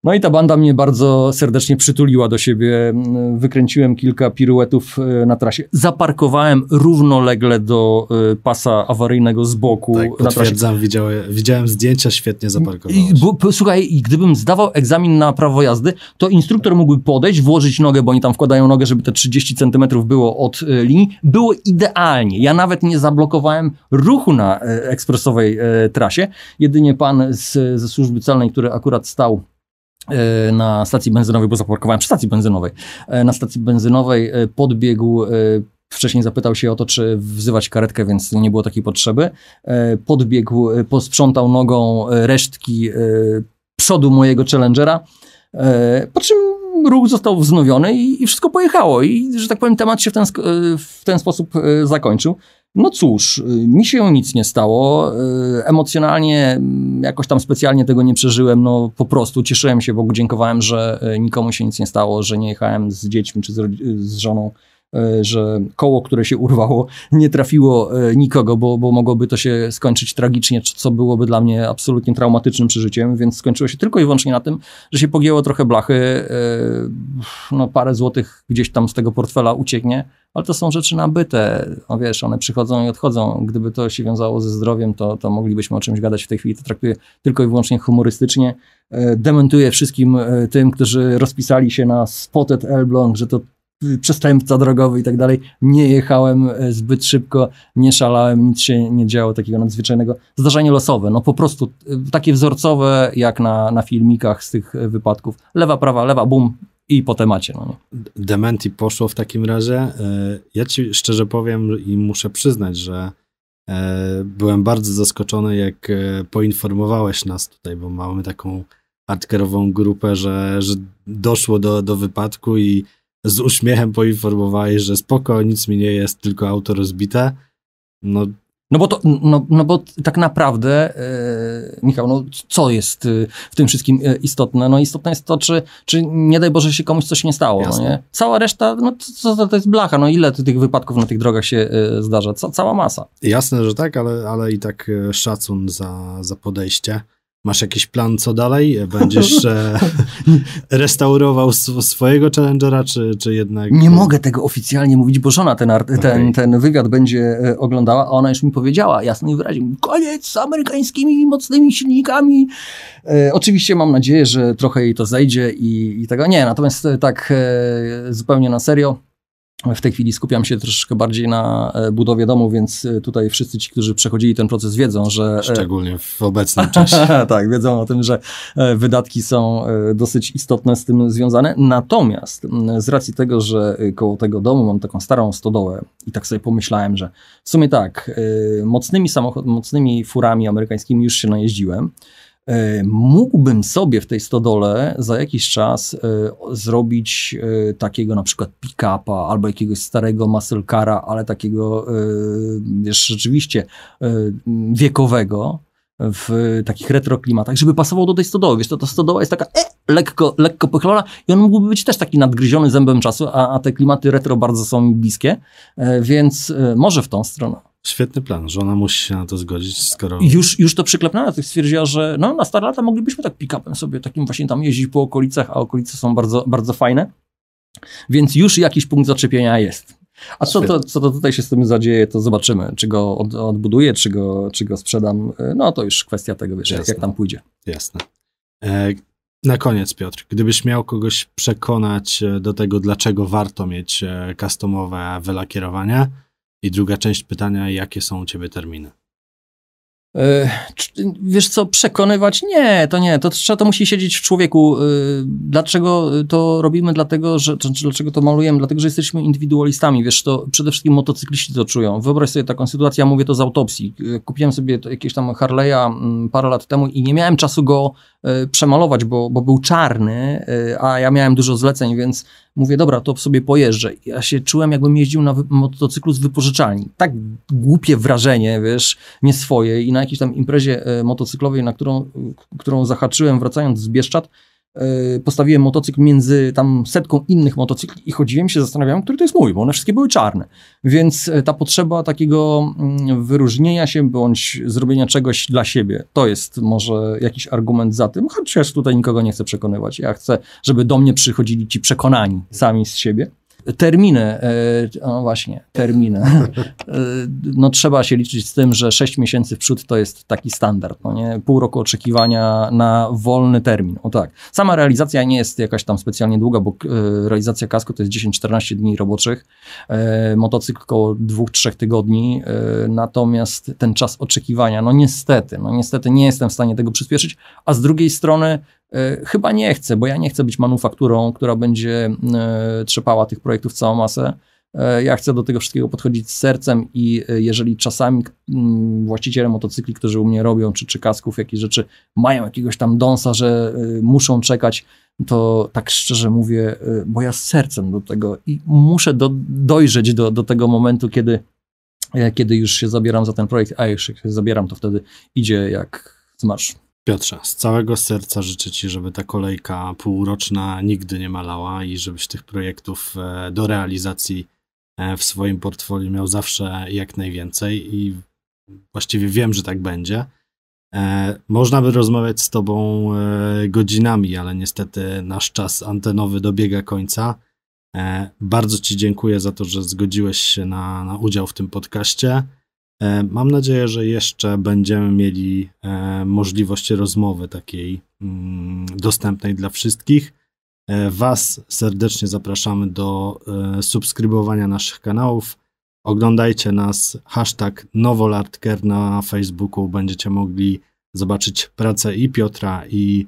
No i ta banda mnie bardzo serdecznie przytuliła do siebie, wykręciłem kilka piruetów na trasie, zaparkowałem równolegle do pasa awaryjnego z boku. Tak, potwierdzam, widziałem zdjęcia, świetnie zaparkowałeś. Słuchaj, gdybym zdawał egzamin na prawo jazdy, to instruktor mógłby podejść, włożyć nogę, bo oni tam wkładają nogę, żeby te 30 centymetrów było od linii. Było idealnie. Ja nawet nie zablokowałem ruchu na ekspresowej trasie. Jedynie pan ze służby celnej, który akurat stał na stacji benzynowej, bo zaparkowałem przy stacji benzynowej. Na stacji benzynowej podbiegł, wcześniej zapytał się o to, czy wzywać karetkę, więc nie było takiej potrzeby. Podbiegł, posprzątał nogą resztki przodu mojego Challengera, po czym ruch został wznowiony i wszystko pojechało. I, że tak powiem, temat się w ten sposób zakończył. No cóż, mi się nic nie stało, emocjonalnie jakoś tam specjalnie tego nie przeżyłem, no po prostu cieszyłem się Bogu, dziękowałem, że nikomu się nic nie stało, że nie jechałem z dziećmi czy z żoną, że koło, które się urwało, nie trafiło nikogo, bo mogłoby to się skończyć tragicznie, co byłoby dla mnie absolutnie traumatycznym przeżyciem, więc skończyło się tylko i wyłącznie na tym, że się pogięło trochę blachy, no parę złotych gdzieś tam z tego portfela ucieknie, ale to są rzeczy nabyte, no wiesz, one przychodzą i odchodzą. Gdyby to się wiązało ze zdrowiem, to moglibyśmy o czymś gadać w tej chwili. To traktuję tylko i wyłącznie humorystycznie. Dementuję wszystkim tym, którzy rozpisali się na Spotted Elbląg, że to przestępca drogowy i tak dalej. Nie jechałem zbyt szybko, nie szalałem, nic się nie działo takiego nadzwyczajnego. Zdarzenie losowe, no po prostu takie wzorcowe, jak na filmikach z tych wypadków. Lewa, prawa, bum i po temacie. No nie? Dementi poszło w takim razie. Ja ci szczerze powiem i muszę przyznać, że byłem bardzo zaskoczony, jak poinformowałeś nas tutaj, bo mamy taką hardkorową grupę, że doszło do wypadku i z uśmiechem poinformowałeś, że spoko, nic mi nie jest, tylko auto rozbite. No bo tak naprawdę, Michał, no co jest w tym wszystkim istotne? No istotne jest to, czy nie daj Boże się komuś coś nie stało. No nie? Cała reszta, no to jest blacha, no ile tych wypadków na tych drogach się zdarza? Cała masa. Jasne, że tak, ale i tak szacun za podejście. Masz jakiś plan, co dalej? Będziesz restaurował swojego Challengera, czy jednak... Nie mogę tego oficjalnie mówić, bo żona ten wywiad będzie oglądała, a ona już mi powiedziała jasno i wyraźnie, koniec z amerykańskimi mocnymi silnikami. Oczywiście mam nadzieję, że trochę jej to zejdzie i tego nie. Natomiast tak zupełnie na serio, W tej chwili skupiam się troszeczkę bardziej na budowie domu, więc tutaj wszyscy ci, którzy przechodzili ten proces, wiedzą, że... Szczególnie w obecnym czasie. Tak, wiedzą o tym, że wydatki są dosyć istotne z tym związane. Natomiast z racji tego, że koło tego domu mam taką starą stodołę i tak sobie pomyślałem, że w sumie tak, mocnymi furami amerykańskimi już się najeździłem. Mógłbym sobie w tej stodole za jakiś czas zrobić takiego na przykład pick-upa albo jakiegoś starego muscle cara, ale takiego wiesz, rzeczywiście wiekowego w takich retro klimatach, żeby pasował do tej stodoły. Wiesz, ta stodoła jest taka lekko pochlona i on mógłby być też taki nadgryziony zębem czasu, a te klimaty retro bardzo są mi bliskie, więc może w tą stronę. Świetny plan. Żona musi się na to zgodzić, skoro... Już to przyklepnęła, to stwierdziła, że no, na stare lata moglibyśmy tak pick-upem sobie takim właśnie tam jeździć po okolicach, a okolice są bardzo, bardzo fajne. Więc już jakiś punkt zaczepienia jest. A co to tutaj się z tym zadzieje, to zobaczymy. Czy go odbuduję, czy go sprzedam. No to już kwestia tego, wiesz, jak tam pójdzie. Jasne. Na koniec, Piotr, gdybyś miał kogoś przekonać do tego, dlaczego warto mieć customowe wylakierowanie, i druga część pytania, jakie są u ciebie terminy? Wiesz co, przekonywać? Nie, to musi siedzieć w człowieku. Dlaczego to robimy? Dlaczego to malujemy? Dlatego, że jesteśmy indywidualistami, wiesz, to przede wszystkim motocykliści to czują. Wyobraź sobie taką sytuację, ja mówię to z autopsji. Kupiłem sobie jakiegoś tam Harley'a parę lat temu i nie miałem czasu go przemalować, bo był czarny, a ja miałem dużo zleceń, więc mówię, dobra, to sobie pojeżdżę. Ja się czułem, jakbym jeździł na motocyklu z wypożyczalni. Tak głupie wrażenie, wiesz, nie swoje. I na jakiejś tam imprezie motocyklowej, na którą zahaczyłem wracając z Bieszczad, postawiłem motocykl między tam setką innych motocykli i chodziłem się, zastanawiałem, który to jest mój, bo one wszystkie były czarne. Więc ta potrzeba takiego wyróżnienia się bądź zrobienia czegoś dla siebie, to jest może jakiś argument za tym, chociaż tutaj nikogo nie chcę przekonywać. Ja chcę, żeby do mnie przychodzili ci przekonani sami z siebie. Terminy, no właśnie, terminy. No trzeba się liczyć z tym, że 6 miesięcy w przód to jest taki standard, no nie? Pół roku oczekiwania na wolny termin, o tak. Sama realizacja nie jest jakaś tam specjalnie długa, bo realizacja kasko to jest 10-14 dni roboczych, motocykl około 2-3 tygodni, natomiast ten czas oczekiwania, no niestety nie jestem w stanie tego przyspieszyć, a z drugiej strony chyba nie chcę, bo ja nie chcę być manufakturą, która będzie trzepała tych projektów całą masę. Ja chcę do tego wszystkiego podchodzić z sercem i jeżeli czasami właściciele motocykli, którzy u mnie robią, czy kasków, jakieś rzeczy, mają jakiegoś tam dąsa, że muszą czekać, to tak szczerze mówię, bo ja z sercem do tego i muszę dojrzeć do tego momentu, kiedy już się zabieram za ten projekt, a już jak się zabieram, to wtedy idzie jak z marszu. Piotrze, z całego serca życzę ci, żeby ta kolejka półroczna nigdy nie malała i żebyś tych projektów do realizacji w swoim portfolio miał zawsze jak najwięcej i właściwie wiem, że tak będzie. Można by rozmawiać z tobą godzinami, ale niestety nasz czas antenowy dobiega końca. Bardzo ci dziękuję za to, że zgodziłeś się na udział w tym podcaście. Mam nadzieję, że jeszcze będziemy mieli możliwość rozmowy takiej dostępnej dla wszystkich. Was serdecznie zapraszamy do subskrybowania naszych kanałów. Oglądajcie nas, #Nowolartker na Facebooku. Będziecie mogli zobaczyć pracę i Piotra, i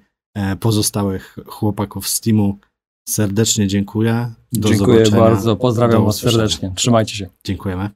pozostałych chłopaków z teamu. Serdecznie dziękuję. Dziękuję bardzo. Pozdrawiam was serdecznie. Trzymajcie się. Dziękujemy.